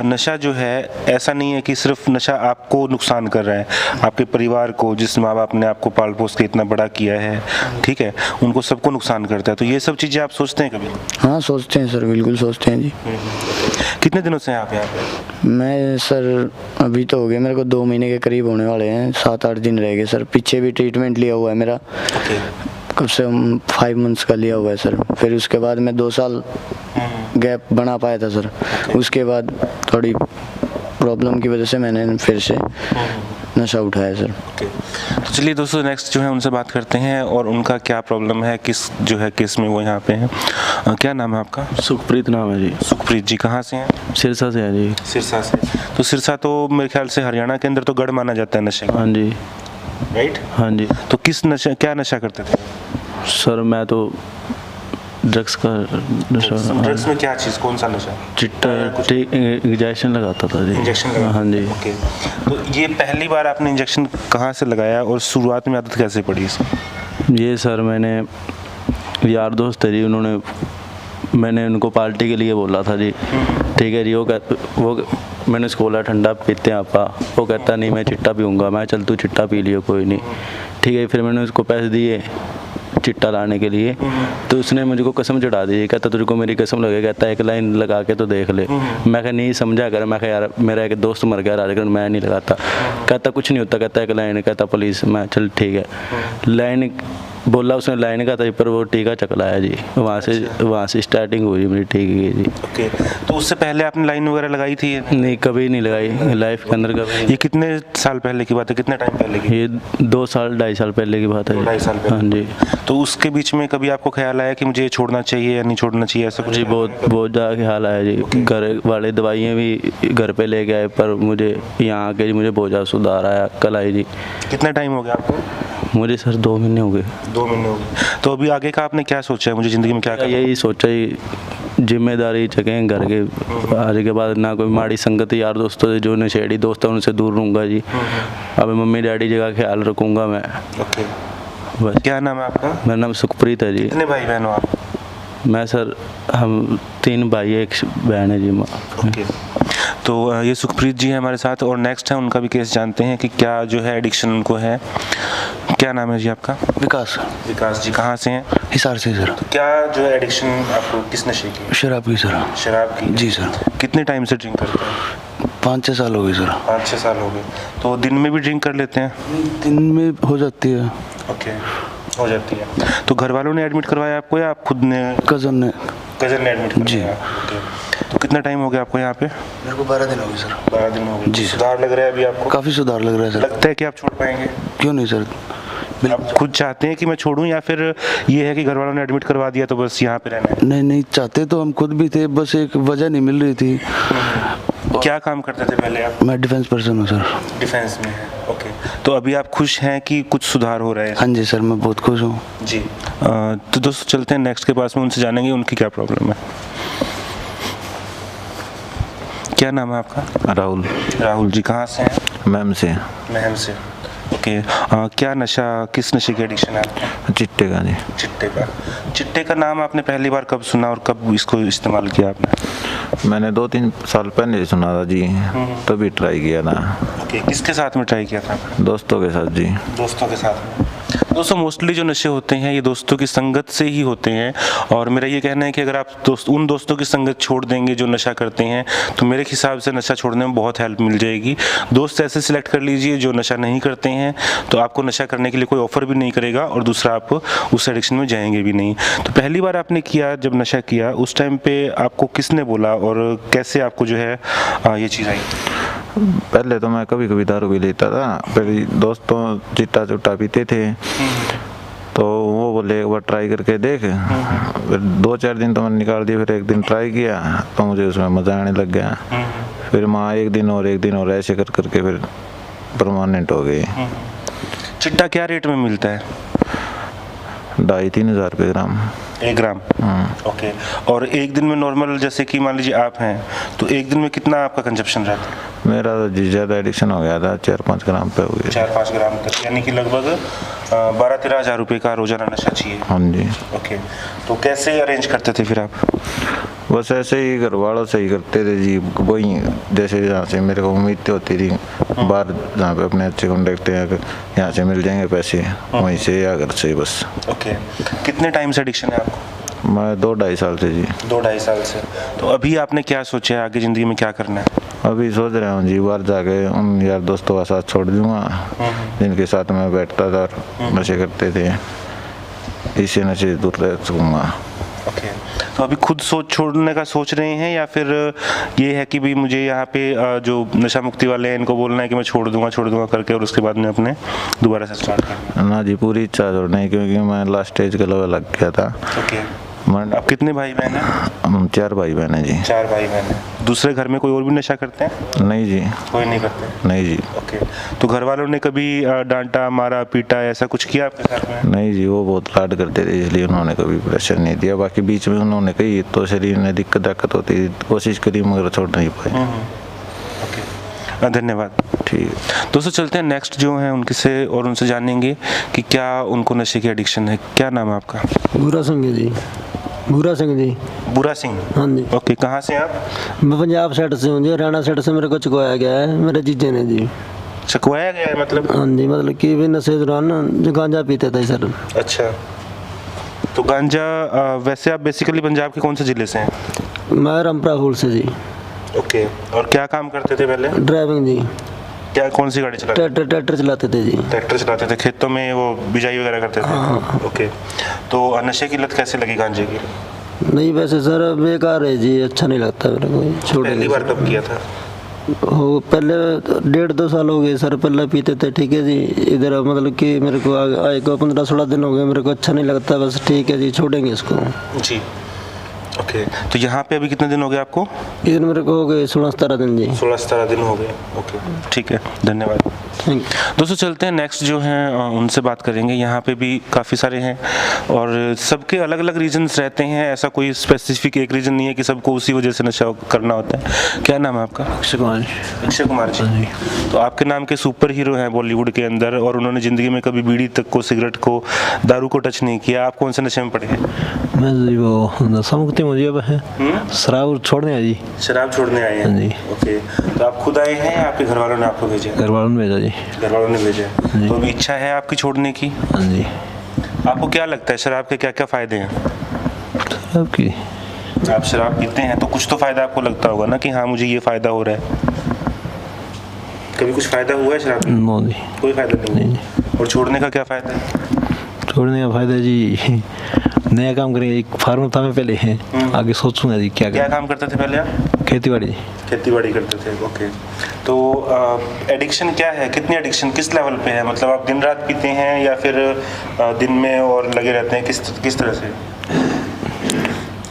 नशा जो है ऐसा नहीं है कि सिर्फ नशा आपको नुकसान कर रहा है, आपके परिवार को, जिस माँ बाप ने आपको पाल पोस के इतना बड़ा किया है, ठीक है, उनको सबको नुकसान करता है। तो ये सब चीज़ें आप सोचते हैं कभी? हाँ सोचते हैं सर, बिल्कुल सोचते हैं जी। कितने दिनों से हैं आप यहाँ पे? मैं सर अभी तो हो गए मेरे को 2 महीने के करीब होने वाले हैं, 7-8 दिन रह गए सर। पीछे भी ट्रीटमेंट लिया हुआ है मेरा, कब से 5 मंथ्स का लिया हुआ है सर। फिर उसके बाद मैं 2 साल गैप बना पाया था सर, उसके बाद थोड़ी प्रॉब्लम की वजह से मैंने फिर से नशा उठाया सर। तो चलिए दोस्तों, नेक्स्ट जो है उनसे बात करते हैं और उनका क्या प्रॉब्लम है, किस जो है केस में वो यहाँ पे हैं। क्या नाम है आपका? सुखप्रीत नाम है जी। सुखप्रीत जी, कहाँ से हैं? सिरसा से है जी। सिरसा से। तो सिरसा तो मेरे ख्याल से हरियाणा के अंदर तो गढ़ माना जाता है नशे का, हाँ जी। राइट? हाँ जी तो किस नशा, क्या नशा करते थे? सर, मैं तो ड्रग्स का नशा, ड्रग्स में क्या चीज़, कौन सा नशा? चिट्टा इंजेक्शन लगाता था जी। इंजेक्शन लगाया? हाँ जी। ओके, तो ये पहली बार आपने इंजेक्शन कहाँ से लगाया और शुरुआत में आदत कैसे पड़ी इसकी? ये सर, मैंने यार दोस्त है जी, मैंने उनको पार्टी के लिए बोला था जी, ठीक है जी। वो मैंने उसको बोला ठंडा पीते हैं आपा, वो कहता नहीं मैं चिट्टा पीऊँगा। मैं चल तू चिट्टा पी लियो, कोई नहीं, ठीक है। फिर मैंने उसको पैसे दिए चिट्टा लाने के लिए, तो उसने मुझको कसम चढ़ा दी, कहता तुझको मेरी कसम लगे, कहता एक लाइन लगा के तो देख ले। मैं कहा नहीं समझा कर, मैं कहा यार मेरा एक दोस्त मर गया राजगढ़, मैं नहीं लगाता। कहता कुछ नहीं होता, कहता एक लाइन, कहता पुलिस। मैं चल ठीक है, लाइन बोला उसने, लाइन का था, पर वो टीका चकलाया जी। वहाँ से स्टार्टिंग हुई मेरी टीके की जी। ओके, तो उससे पहले आपने लाइन वगैरह लगाई थी? नहीं, कभी नहीं लगाई लाइफ के अंदर कभी। ये कितने साल पहले की बात है, कितने टाइम पहले की? ये 2 साल 2.5 साल पहले की बात है जी। 2-2.5 साल पहले। हाँ जी। तो उसके बीच में कभी आपको ख्याल आया कि मुझे छोड़ना चाहिए या नहीं छोड़ना चाहिए, ऐसा कुछ? जी बहुत ज़्यादा ख्याल आया जी। घर वाले दवाइयाँ भी घर पे ले गए, पर मुझे यहाँ आके मुझे बहुत ज़्यादा सुधार आया, कल आई जी। कितना टाइम हो गया आपको? मुझे सर 2 महीने हो गए। 2 महीने हो गए। तो अभी आगे का आपने क्या सोचा है, मुझे ज़िंदगी में क्या करना है? यही सोचा ही, जिम्मेदारी चकें घर के, आज के बाद ना कोई माड़ी संगत यार दोस्तों से, जो नशेड़ी दोस्त है उनसे दूर रहूँगा जी। अब मम्मी डैडी जगह ख्याल रखूँगा मैं। ओके, बस। क्या नाम है आपका? मेरा नाम सुखप्रीत है जी। कितने भाई बहन हो आप? मैं सर, हम 3 भाई 1 बहन है जी। ओके, तो ये सुखप्रीत जी है हमारे साथ, और नेक्स्ट है उनका भी केस जानते हैं कि क्या जो है एडिक्शन उनको है। क्या नाम है जी आपका? विकास। विकास जी, कहाँ से हैं? हिसार से सर। तो क्या जो है एडिक्शन आपको किस नशे की? शराब की सर। शराब की? जी सर। कितने टाइम से ड्रिंक करते हैं? 5-6 साल हो गए सर। 5-6 साल हो गए। तो दिन में भी ड्रिंक कर लेते हैं? दिन में हो जाती है। ओके, हो जाती है। तो घर वालों ने एडमिट करवाया आपको या आप खुद ने? कज़न ने। कज़न ने एडमिट करवाया? जी। ओके, तो कितना टाइम हो गया आपको यहाँ पे? मेरे को 12 दिन हो गए सर। 12 दिन हो गए। जी। सुधार लग रहा है अभी आपको? काफ़ी सुधार लग रहा है सर। लगता है कि आप छोड़ पाएंगे? क्यों नहीं सर, आप खुद चाहते हैं कि मैं छोड़ूं, या फिर ये है कि घर वालों ने एडमिट करवा दिया तो बस यहाँ पे रहना है? नहीं चाहते तो हम खुद भी थे, बस एक वजह नहीं मिल रही थी। क्या काम करते थे पहले आप? मैं डिफेंस पर्सन हूँ सर। डिफेंस में है। ओके, तो अभी आप खुश हैं कि कुछ सुधार हो रहा है? हाँ जी सर, मैं बहुत खुश हूँ जी। तो दोस्तों चलते हैं नेक्स्ट के पास में, उनसे जानेंगे उनकी क्या प्रॉब्लम है। क्या नाम है आपका? राहुल। राहुल जी, कहाँ से हैं? मैम से। महम से। ओके, क्या नशा, किस नशे की एडिक्शन है आपको? चिट्टे का जी। चिट्टे का? चिट्टे का नाम आपने पहली बार कब सुना और कब इसको इस्तेमाल किया आपने? मैंने 2-3 साल पहले सुना था जी, तभी ट्राई किया था। ओके, किसके साथ में ट्राई किया था? दोस्तों के साथ जी। दोस्तों के साथ में। दोस्तों मोस्टली जो नशे होते हैं ये दोस्तों की संगत से ही होते हैं, और मेरा ये कहना है कि अगर आप उन दोस्तों की संगत छोड़ देंगे जो नशा करते हैं तो मेरे हिसाब से नशा छोड़ने में बहुत हेल्प मिल जाएगी। दोस्त ऐसे सिलेक्ट कर लीजिए जो नशा नहीं करते हैं, तो आपको नशा करने के लिए कोई ऑफर भी नहीं करेगा और दूसरा आप उस एडिक्शन में जाएंगे भी नहीं। तो पहली बार आपने किया जब नशा किया उस टाइम पे आपको किसने बोला और कैसे आपको जो है ये चीज़ आई? पहले तो मैं कभी कभी दारू भी लेता था, फिर दोस्तों चिट्टा चुट्टा पीते थे तो वो बोले एक बार ट्राई करके देख। फिर 2-4 दिन तो मैंने निकाल दिया, फिर एक दिन ट्राई किया तो मुझे उसमें मज़ा आने लग गया। फिर वहाँ एक दिन और ऐसे कर करके फिर परमानेंट हो गई। चिट्टा क्या रेट में मिलता है? 2,500-3,000 रुपये ग्राम। 1 ग्राम? ओके। और एक दिन में नॉर्मल जैसे कि मान लीजिए आप हैं तो एक दिन में कितना आपका कंजप्शन रहता है? मेरा तो ज़्यादा एडिक्शन हो गया था, 4-5 ग्राम पे हो गया। 4-5 ग्राम तक, यानी कि लगभग 12-13 हज़ार रुपये का रोजाना नशा चाहिए। हाँ जी। ओके। तो कैसे अरेंज करते थे फिर आप? बस ऐसे ही घर वालों से ही करते थे जी। वही जैसे जहाँ से मेरे को उम्मीद होती थी बाहर जहाँ पे अपने अच्छे कॉन्टेक्ट हैं, यहाँ से मिल जाएंगे पैसे, वहीं से या घर से बस। ओके। कितने टाइम से एडिक्शन है आपको? मैं 2-2.5 साल से जी। 2-2.5 साल से। तो अभी आपने क्या सोचा है आगे ज़िंदगी में क्या करना है? अभी सोच रहा हूँ जी बाहर जाके उन यार दोस्तों का साथ छोड़ दूँगा जिनके साथ मैं बैठता था और नशे करते थे, इससे नशे दूर रह सकूँगा। ओके। तो अभी खुद छोड़ने का सोच रहे हैं या फिर ये है कि भी मुझे यहाँ पे जो नशा मुक्ति वाले हैं इनको बोलना है कि मैं छोड़ दूंगा करके और उसके बाद में अपने दोबारा से स्टार्ट करना? ना जी, पूरी इच्छा छोड़ने की, क्योंकि मैं लास्ट स्टेज के लेवल लग गया था। ओके। मैं आप कितने भाई बहन हैं? हम 4 भाई बहन हैं जी। 4 भाई बहन हैं। दूसरे घर में कोई और भी नशा करते हैं? नहीं जी। कोई नहीं करते? नहीं जी। ओके। तो घर वालों ने कभी डांटा मारा पीटा ऐसा कुछ किया आपके साथ में? नहीं जी, वो बहुत लाड करते थे इसलिए उन्होंने कभी प्रेशर नहीं दिया। बाकी बीच में उन्होंने कही तो शरीर में दिक्कत होती, कोशिश करी मगर छोड़ नहीं पाए। ओके, धन्यवाद। ठीक। दोस्तों चलते हैं नेक्स्ट जो हैं उनके से और उनसे जानेंगे कि क्या उनको नशे की एडिक्शन है। क्या नाम है आपका? भूरा सिंह जी। भूरा सिंह जी। बुरा सिंह? हाँ जी। ओके। कहाँ से आप? मैं पंजाब साइड से हूँ जी। हरियाणा साइड से मेरे को चुकवाया गया है मेरे जीजे ने जी। चकवाया गया है मतलब? हाँ जी, मतलब कि भी नशे दौरान जो गांजा पीते थे सर। अच्छा। तो गांजा वैसे आप बेसिकली पंजाब के कौन से ज़िले से हैं? मैं रामपुरा फूल से जी। ओके। और क्या काम करते थे पहले? ड्राइविंग जी। क्या कौन सी गाड़ी चलाते? ट्रैक्टर चलाते थे जी। ट्रैक्टर चलाते थे, खेतों में वो बिजाई वगैरह करते थे? ओके। तो नशे की लत कैसे लगी गांजे की? नहीं वैसे सर बेकार है जी, अच्छा नहीं लगता मेरे को। छोड़ पहली बार कब किया था? हो पहले 1.5-2 साल हो गए सर। पहले पीते थे, ठीक है जी। इधर मतलब कि मेरे को आए को 15-16 दिन हो गए, मेरे को अच्छा नहीं लगता, बस ठीक है जी, छोड़ेंगे इसको जी। ओके। तो यहाँ पे अभी कितने दिन हो गए आपको? इधर मेरे को हो गए 16-17 दिन जी। 16-17 दिन हो गए। ओके, ठीक है, धन्यवाद। थैंक दोस्तों चलते हैं नेक्स्ट जो हैं उनसे बात करेंगे। यहाँ पे भी काफ़ी सारे हैं और सबके अलग अलग रीजंस रहते हैं, ऐसा कोई स्पेसिफिक एक रीज़न नहीं है कि सबको उसी वजह से नशा करना होता है। क्या नाम है आपका? अक्षय कुमार। अक्षय कुमार जी। तो आपके नाम के सुपर हीरो हैं बॉलीवुड के अंदर और उन्होंने ज़िंदगी में कभी बीड़ी तक को, सिगरेट को, दारू को टच नहीं किया। आप कौन से नशे में पड़े हैं? मैं जी वो नशा मुक्ति मुझे अब है, शराब छोड़ने आए जी। शराब छोड़ने आए हैं? जी। ओके। तो आप खुद आए हैं या आपके घर वालों ने आपको भेजा? घर वालों ने भेजा जी। घर वालों ने भेजा। तो अभी इच्छा है आपकी छोड़ने की? हाँ जी। आपको क्या लगता है शराब के क्या क्या फ़ायदे हैं? शराब की आप शराब पीते हैं तो कुछ तो फ़ायदा आपको लगता होगा ना कि हाँ मुझे ये फ़ायदा हो रहा है। कभी कुछ फ़ायदा हुआ है शराब में? नो जी, कोई फ़ायदा नहीं। और छोड़ने का क्या फ़ायदा है? छोड़ने का फायदा जी नया काम करेंगे। एक फार्मर था मैं पहले, हैं आगे सोचूंगा जी क्या क्या काम करते थे पहले आप? खेती बाड़ी। खेती बाड़ी करते थे। ओके। तो एडिक्शन क्या है, कितनी एडिक्शन किस लेवल पे है? मतलब आप दिन रात पीते हैं या फिर दिन में और लगे रहते हैं, किस तरह से?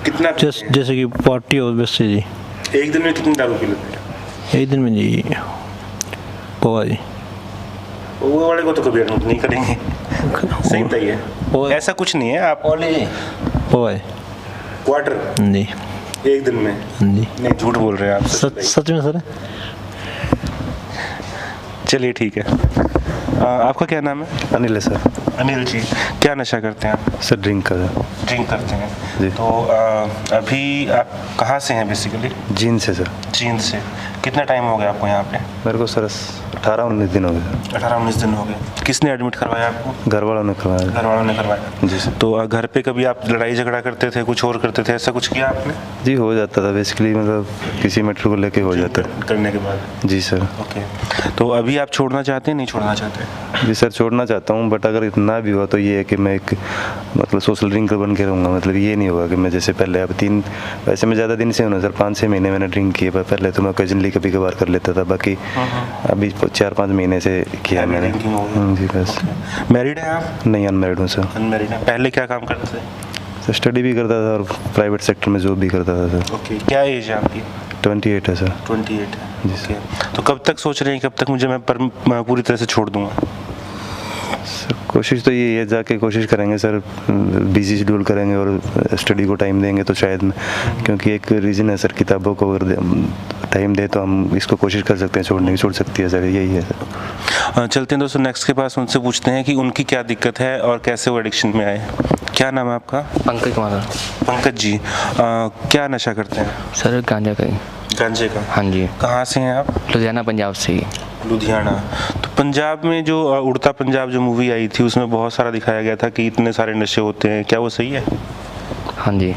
कितना? जैसे कि पार्टी हो वैसे जी। एक दिन में कितनी दारू पी लेते हैं? एक दिन में जी पोवा जी। वो वाले को तो कभी एडमिट नहीं करेंगे। सही बताइए। ऐसा कुछ नहीं है। आप पोवा है क्वार्टर जी एक दिन में? जी। नहीं, झूठ बोल रहे हैं आप। सच में सर। चलिए ठीक है। आपका क्या नाम है? अनिल है सर। अनिल जी, क्या नशा करते हैं आप? सर ड्रिंक कर ड्रिंक करते हैं जी। तो अभी आप कहाँ से हैं बेसिकली? जींद से सर। जींद से। कितना टाइम हो गया आपको यहाँ पे? मेरे को सर 18-19 दिन हो गए। 18-19 दिन हो गए। किसने एडमिट करवाया आपको? घर वालों ने करवाया। घर वालों ने करवाया जी सर। तो घर पे कभी आप लड़ाई झगड़ा करते थे, कुछ और करते थे, ऐसा कुछ किया आपने? जी हो जाता था बेसिकली, मतलब किसी मैटर को लेके हो जाता है। करने के बाद? जी सर। ओके। तो अभी आप छोड़ना चाहते हैं, नहीं छोड़ना चाहते? जी सर छोड़ना चाहता हूँ, बट अगर इतना भी हुआ तो ये है कि मैं एक मतलब सोशल ड्रिंकर बन के रहूँगा। मतलब ये नहीं होगा कि मैं जैसे पहले अब वैसे मैं ज़्यादा दिन से हूँ ना सर, 5-6 महीने मैंने ड्रिंक किए, पर पहले तो मैं ओकेजनली कभी कभार कर लेता था, बाकी अभी 4-5 महीने से किया मैंने। जी बस। मैरिड हैं आप? नहीं, अनमैरिड हूँ सर। अनमैरिड हैं। पहले क्या काम करते थे? स्टडी भी करता था और प्राइवेट सेक्टर में जॉब भी करता था सर। ओके। क्या एज है आपकी? 28 है सर। 28 है। जी ओके। तो कब तक सोच रहे हैं, कब तक मैं पूरी तरह से छोड़ दूंगा? सर कोशिश तो यही है, जाके कोशिश करेंगे सर, बिजी शेड्यूल करेंगे और स्टडी को टाइम देंगे तो शायद क्योंकि एक रीज़न है सर, किताबों को अगर टाइम दे तो हम इसको कोशिश कर सकते हैं छोड़ने की, छोड़ सकती है सर, यही है सर। चलते हैं दोस्तों नेक्स्ट के पास, उनसे पूछते हैं कि उनकी क्या दिक्कत है और कैसे वो एडिक्शन में आए। क्या नाम है आपका? पंकज कुमार। पंकज जी, क्या नशा करते हैं? सर गांजा का ही। गांजे का? हाँ जी। कहाँ से हैं आप? लुधियाना पंजाब से ही। लुधियाना। तो पंजाब में जो उड़ता पंजाब जो मूवी आई थी उसमें बहुत सारा दिखाया गया था कि इतने सारे नशे होते हैं, क्या वो सही है? हाँ जी।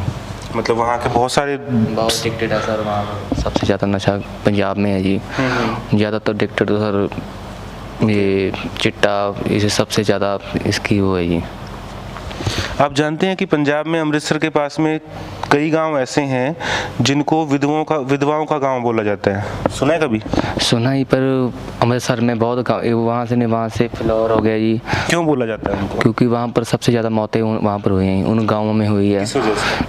मतलब वहाँ के बहुत बहुत एडिक्टेड है सर, वहाँ सबसे ज़्यादा नशा पंजाब में है जी। ज़्यादातर एडिक्टेड तो सर ये चिट्टा, इसे सबसे ज़्यादा इसकी वो है जी। आप जानते हैं कि पंजाब में अमृतसर के पास में कई गांव ऐसे हैं जिनको विधवाओं का गांव बोला जाता है, सुना है कभी? सुना ही, पर अमृतसर में बहुत वहाँ से फ्लोर हो गया जी। क्यों बोला जाता है उनको? क्योंकि वहाँ पर सबसे ज़्यादा मौतें वहाँ पर हुई हैं, उन गाँवों में हुई है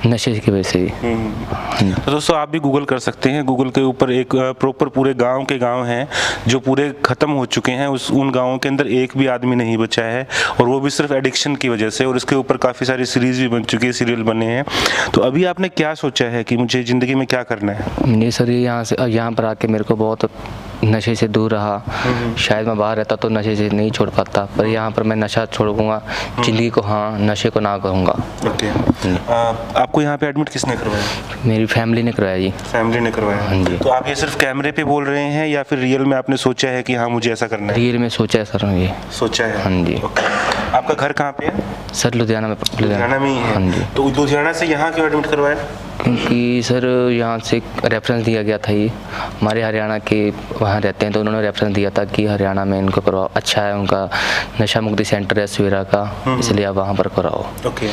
नशे की वजह से। तो दोस्तों आप भी गूगल कर सकते हैं, गूगल के ऊपर एक प्रॉपर पूरे गांव के गांव हैं जो पूरे ख़त्म हो चुके हैं, उन गाँवों के अंदर एक भी आदमी नहीं बचा है, और वो भी सिर्फ एडिक्शन की वजह से। और इसके ऊपर काफ़ी सारी सीरीज़ भी बन चुकी है, सीरियल बने हैं। तो अभी आपने क्या सोचा है कि मुझे ज़िंदगी में क्या करना है? नहीं सर, यहाँ पर आके मेरे को बहुत नशे से दूर रहा। शायद मैं बाहर रहता तो नशे से नहीं छोड़ पाता, पर यहाँ पर मैं नशा छोड़ूंगा ज़िंदगी को, हाँ नशे को ना करूँगा। ओके। आपको यहाँ पे एडमिट किसने करवाया? मेरी फैमिली ने करवाया जी। फैमिली ने करवाया? हाँ जी। तो आप ये सिर्फ कैमरे पे बोल रहे हैं या फिर रियल में आपने सोचा है कि हाँ मुझे ऐसा करना है? रियल में सोचा है सर, ये सोचा है। हाँ जी। आपका घर कहाँ पे है? सर लुधियाना में। लुधियाना में ही है? हाँ जी। तो लुधियाना से यहाँ क्यों एडमिट करवाया? क्योंकि सर यहाँ से रेफरेंस दिया गया था, ये हमारे हरियाणा के वहाँ रहते हैं तो उन्होंने रेफरेंस दिया था कि हरियाणा में इनको करवाओ, अच्छा है, उनका नशा मुक्ति सेंटर है सवेरा का, इसलिए आप वहाँ पर कराओ। ओके।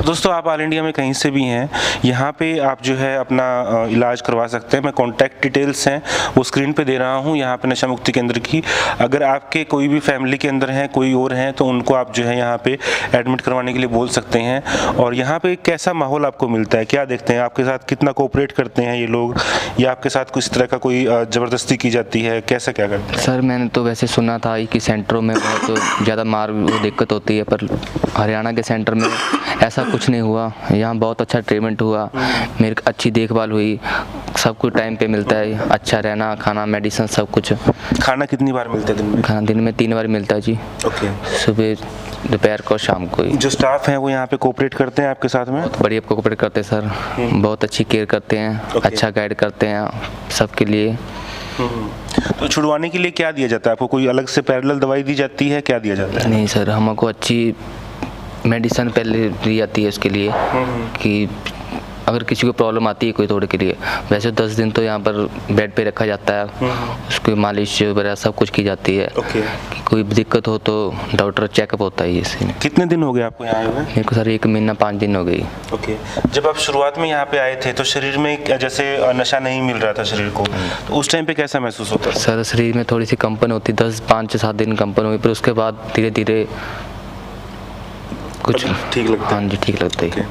दोस्तों आप ऑल इंडिया में कहीं से भी हैं, यहाँ पे आप जो है अपना इलाज करवा सकते हैं। मैं कॉन्टैक्ट डिटेल्स हैं वो स्क्रीन पे दे रहा हूँ यहाँ पे नशा मुक्ति केंद्र की। अगर आपके कोई भी फैमिली के अंदर हैं, कोई और हैं, तो उनको आप जो है यहाँ पे एडमिट करवाने के लिए बोल सकते हैं। और यहाँ पे कैसा माहौल आपको मिलता है, क्या देखते हैं, आपके साथ कितना कोऑपरेट करते हैं ये लोग, या आपके साथ किसी तरह का कोई ज़बरदस्ती की जाती है, कैसा क्या करते हैं? सर मैंने तो वैसे सुना था कि सेंटरों में बहुत ज़्यादा दिक्कत होती है, पर हरियाणा के सेंटर में ऐसा कुछ नहीं हुआ। यहाँ बहुत अच्छा ट्रीटमेंट हुआ, मेरी अच्छी देखभाल हुई, सब कुछ टाइम पे मिलता है, अच्छा रहना, खाना, मेडिसिन, सब कुछ। खाना कितनी बार मिलता है दिन में? खाना दिन में 3 बार मिलता है जी। ओके। सुबह, दोपहर को, शाम को। जो स्टाफ हैं वो यहाँ पे कोऑपरेट करते हैं आपके साथ में? बहुत बढ़िया कोऑपरेट करते हैं सर, बहुत अच्छी केयर करते हैं, अच्छा गाइड करते हैं सबके लिए। तो छुड़वाने के लिए क्या दिया जाता है आपको? कोई अलग से पैरेलल दवाई दी जाती है, क्या दिया जाता है? नहीं सर, हमको अच्छी मेडिसिन पहले दी जाती है उसके लिए कि अगर किसी को प्रॉब्लम आती है कोई थोड़े के लिए, वैसे 10 दिन तो यहाँ पर बेड पे रखा जाता है, उसकी मालिश वगैरह सब कुछ की जाती है। ओके। कि कोई दिक्कत हो तो डॉक्टर चेकअप होता है इसमें। कितने दिन हो गए आपको यहाँ आए हुए? मेरे को सर 1 महीना 5 दिन हो गई। ओके। जब आप शुरुआत में यहाँ पे आए थे तो शरीर में जैसे नशा नहीं मिल रहा था शरीर को, तो उस टाइम पे कैसा महसूस होता था? सर शरीर में थोड़ी सी कंपन होती, 5-7 दिन कंपन हुई, पर उसके बाद धीरे धीरे कुछ ठीक लगता है? हाँ जी, ठीक लगता है।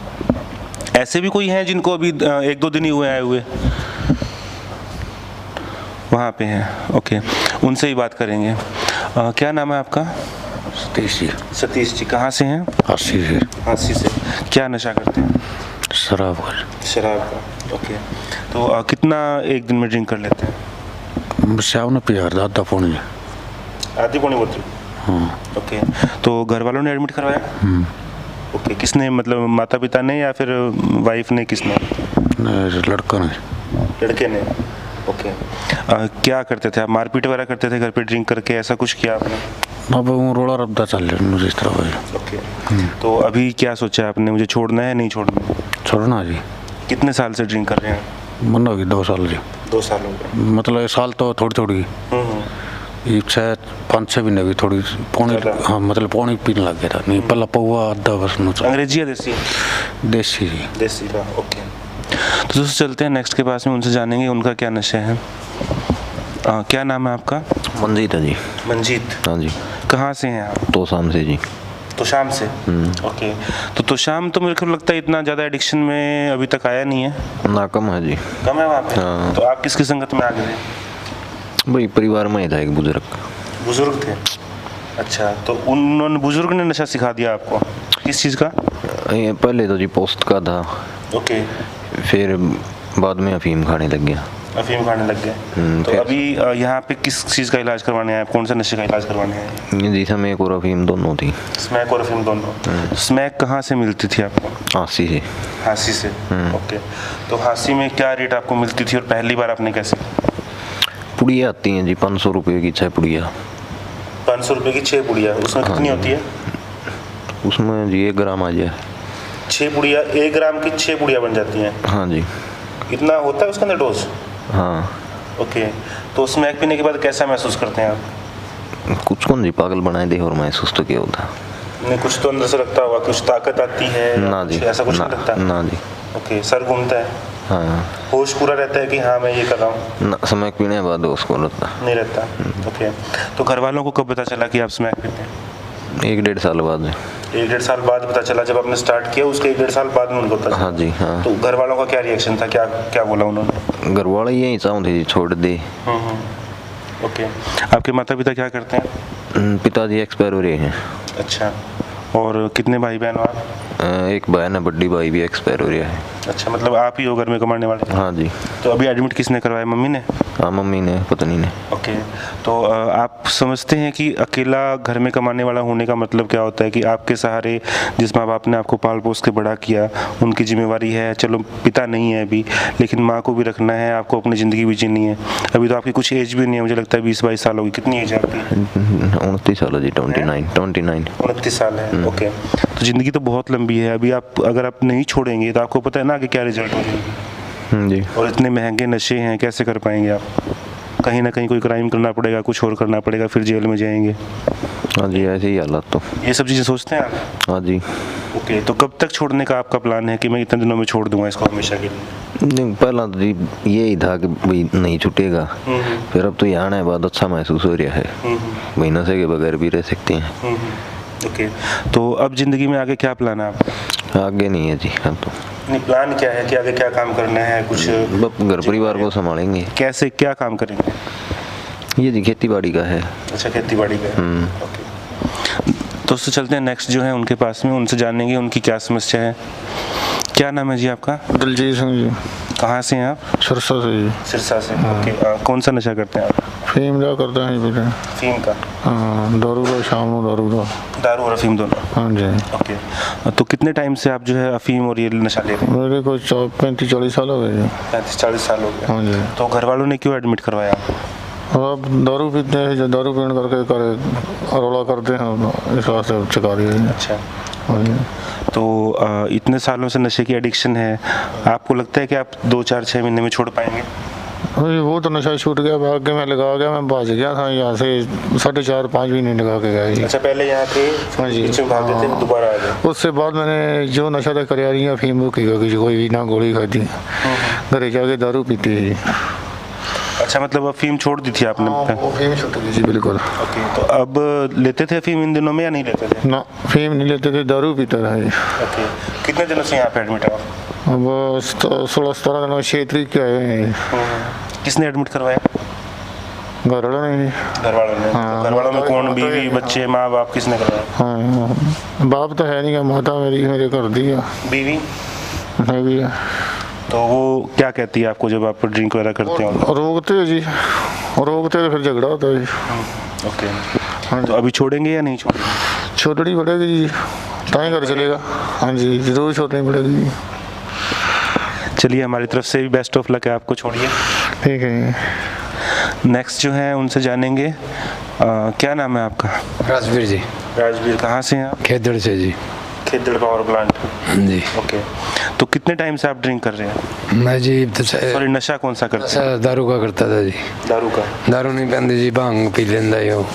ऐसे भी कोई हैं जिनको अभी 1-2 दिन ही हुए आए हुए? वहाँ पे हैं? ओके, उनसे ही बात करेंगे। क्या नाम है आपका? सतीश जी। सतीश जी, कहाँ से हैं? हांसी से। हांसी से। क्या नशा करते हैं? शराब का। शराब का। ओके। तो कितना एक दिन में ड्रिंक कर लेते हैं? शाम ने पिया आधा पौनी। आधी पौनी बोतल? हाँ। ओके। तो घर वालों ने एडमिट करवाया? ओके। किसने, मतलब माता पिता ने या फिर वाइफ ने, किसने? लड़का ने। लड़के ने? ओके क्या करते थे आप? मारपीट वगैरह करते थे घर पे ड्रिंक करके, ऐसा कुछ किया आपने? अब वो रोला रब्दा चल रहा मुझे इस तरह भाई। ओके तो अभी क्या सोचा है आपने, मुझे छोड़ना है नहीं छोड़ना? छोड़ना जी। कितने साल से ड्रिंक कर रहे हैं? मन होगी 2 साल जी। 2 साल हो गए। मतलब 1 साल तो थोड़ी थोड़ी ये 5-6 महीने भी थोड़ी पौनी, हाँ मतलब पौनी पीने लग गया था। नहीं पहला पौवा आधा बस नुचा। अंग्रेजी या देसी? देसी जी। देसी का, ओके। तो दोस्तों चलते हैं नेक्स्ट के पास में, उनसे जानेंगे उनका क्या नशा है। क्या नाम है आपका? मंजीत है जी। मंजीत, हाँ जी। कहाँ से हैं आप? तो शाम से जी। तो शाम से, ओके। तो शाम तो मेरे को लगता है इतना ज़्यादा एडिक्शन में अभी तक आया नहीं है ना, कम है जी। कम है वहाँ पे? हाँ। तो आप किसकी संगत में आ गए थे? भाई परिवार में ही था एक बुजुर्ग थे? अच्छा, तो उन्होंने, बुजुर्ग ने नशा सिखा दिया आपको? किस चीज़ का? ये पहले तो जी पोस्ट का था, ओके। फिर बाद में अफीम खाने लग गया। अफीम खाने लग गए। तो फिर- अभी यहाँ पे किस चीज़ का इलाज करवाने आए आप? कौन सा नशे का इलाज करवाने आए? जी स्मैक और अफीम दोनों थी। स्मैक और अफीम दोनों? स्मैक कहाँ से मिलती थी आपको? हांसी से। हांसी से, ओके। तो हांसी में क्या रेट आपको मिलती थी और पहली बार आपने कैसे? पुड़िया आती हैं जी, 500 रुपये की 6 पुड़िया। 500 रुपये की 6 पुड़िया, उसमें कितनी होती है? उसमें जी 1 ग्राम आ जाए। 6 पुड़िया, 1 ग्राम की 6 पुड़िया बन जाती हैं? हाँ जी। इतना होता है उसके अंदर डोज? हाँ। ओके। तो स्मैक पीने के बाद कैसा महसूस करते हैं आप? कुछ कौन जी पागल बनाए दे और महसूस तो क्या होता? नहीं, कुछ तो अंदर से लगता होगा, कुछ ताकत आती है? ना जी, ऐसा कुछ नहीं लगता? ना जी। ओके, सर घूमता है? हाँ। होश पूरा रहता है कि हाँ मैं ये कर रहा हूँ? ना, स्मैक पीने के बाद उसको रहता नहीं रहता। ओके। तो घर वालों को कब पता चला कि आप स्मैक पीते हैं? 1-1.5 साल बाद। 1-1.5 साल बाद पता चला? जब आपने स्टार्ट किया उसके 1-1.5 साल बाद में उनको पता चला? हाँ जी, हाँ। तो घर वालों का क्या रिएक्शन था, क्या क्या बोला उन्होंने? घर वाले यही चाहते जी छोड़ दे। ओके। आपके माता पिता क्या करते हैं? पिताजी एक्सपायर हो रहे हैं। अच्छा, और कितने भाई बहन हो आप? एक बहन है, बड़ी भाई भी एक्सपायर हो रहा है। अच्छा, मतलब आप ही हो घर में कमाने वाले? हाँ जी। तो अभी एडमिट किसने करवाया, मम्मी ने? हाँ, मम्मी ने, पत्नी ने। ओके। तो आप समझते हैं कि अकेला घर में कमाने वाला होने का मतलब क्या होता है? कि आपके सहारे जिस माँ बाप ने आपको पाल पोस के बड़ा किया, उनकी जिम्मेवारी है, चलो पिता नहीं है अभी, लेकिन माँ को भी रखना है, आपको अपनी ज़िंदगी भी जीनी है। अभी तो आपकी कुछ एज भी नहीं है, मुझे लगता है 20-22 साल होगी। कितनी एज है आपकी? 29 साल है जी। 29। 29 साल है, ओके। तो ज़िंदगी तो बहुत लंबी है। अभी आप, अगर आप नहीं छोड़ेंगे तो आपको पता है ना कि क्या रिजल्ट हो जाएगी। जी। और इतने महंगे नशे हैं, कैसे कर पाएंगे आप? कहीं ना कहीं कोई क्राइम करना पड़ेगा, कुछ और करना पड़ेगा, फिर जेल में जाएंगे। हाँ जी, ऐसे ही हालत तो। ये सब चीज़ें सोचते हैं आप? हाँ जी। ओके। तो कब तक छोड़ने का आपका प्लान है कि मैं इतने दिनों में छोड़ दूंगा इसको हमेशा के लिए? नहीं, पहला तो जी यही था कि भाई नहीं छूटेगा। फिर अब तो यहाँ आने के बाद अच्छा महसूस हो रहा है, भाई नशे के बगैर भी रह सकते हैं। ओके। तो अब ज़िंदगी में आगे क्या प्लान है आपका? आगे नहीं है जी अब तो। नहीं, प्लान क्या है कि आगे क्या काम करना है कुछ? घर परिवार को संभालेंगे। कैसे, क्या काम करेंगे? ये जी खेती बाड़ी का है। अच्छा, खेती बाड़ी का है, ओके। दोस्तों चलते हैं नेक्स्ट जो है उनके पास में, उनसे जानेंगे उनकी क्या समस्या है। क्या नाम है जी आपका? दलजीत सिंह जी। कहाँ से हैं आप? सिरसा से जी। सिरसा से, ओके। कौन सा नशा करते हैं आप? फीम जा करते हैं जी बेटे। फीम का? हाँ, दारू का, शाम को दारू का। दारू और अफीम दोनों? हाँ जी। ओके। तो कितने टाइम से आप जो है अफीम और ये नशा ले रहे हैं? मेरे को 35-40 साल हो गए जी। 35-40 साल हो गए। हाँ जी। तो घर वालों ने क्यों एडमिट करवाया? अब दारू पीते हैं, जो दारू पीने करके करे रोला करते हैं, इस वास्ते चुका दिया जी। अच्छा। हाँ जी। तो इतने सालों से नशे की एडिक्शन है, आपको लगता है कि आप 2-4-6 महीने में छोड़ पाएंगे? अभी वो तो नशा छूट गया, भाग के मैं लगा गया, मैं भाग गया था यहाँ से 4.5-5 महीने लगा के गया जी। अच्छा, पहले यहाँ थे? हाँ जी। पीछे भागे थे, दोबारा आ गए? उससे बाद मैंने जो नशा था कर रही है, फीम की कोई भी ना गोली खाती, घर जाके दारू पीती है जी। अच्छा, मतलब अफीम छोड़ दी थी आपने? वो फीम छूट गई जी बिल्कुल। ओके। तो अब लेते थे अफीम इन दिनों में या नहीं लेते थे? ना, फीम नहीं लेते थे, दारू पीता था जी। ओके। कितने दिनों से यहाँ पे एडमिट है आप? अब 16-17 दिनों 6 तारीख के आए हैं। किसने एडमिट करवाया? घर वालों ने। घर वालों ने? हाँ। घर वालों में कौन, बीवी, बच्चे, माँ बाप, किसने करवाया? हाँ, बाप तो है नहीं, माता मेरे कर दी है। बीवी? है भी है। तो वो क्या कहती है आपको जब आप ड्रिंक वगैरह करते हो? रोकते हैं जी, रोकते तो फिर झगड़ा होता है जी। ओके। हाँ, तो अभी छोड़ेंगे या नहीं छोड़ेंगे? छोड़नी पड़ेगी जी, ताई घर चलेगा। हाँ जी, जरूर छोड़नी पड़ेगी जी। चलिए, हमारी तरफ से भी बेस्ट ऑफ लक है, आपको छोड़िए। ठीक है। नेक्स्ट जो है उनसे जानेंगे। क्या नाम है आपका? राजवीर जी। राजवीर, कहाँ से हैं आप? खेदड़ से जी। Khedar power plant. जी। ओके, तो कितने टाइम से आप ड्रिंक कर रहे हैं? मैं जी सॉरी, नशा कौन सा करते हैं? दारू का करता था जी। दारू का? दारू नहीं पीते जी, भांग पी लेंदा यो।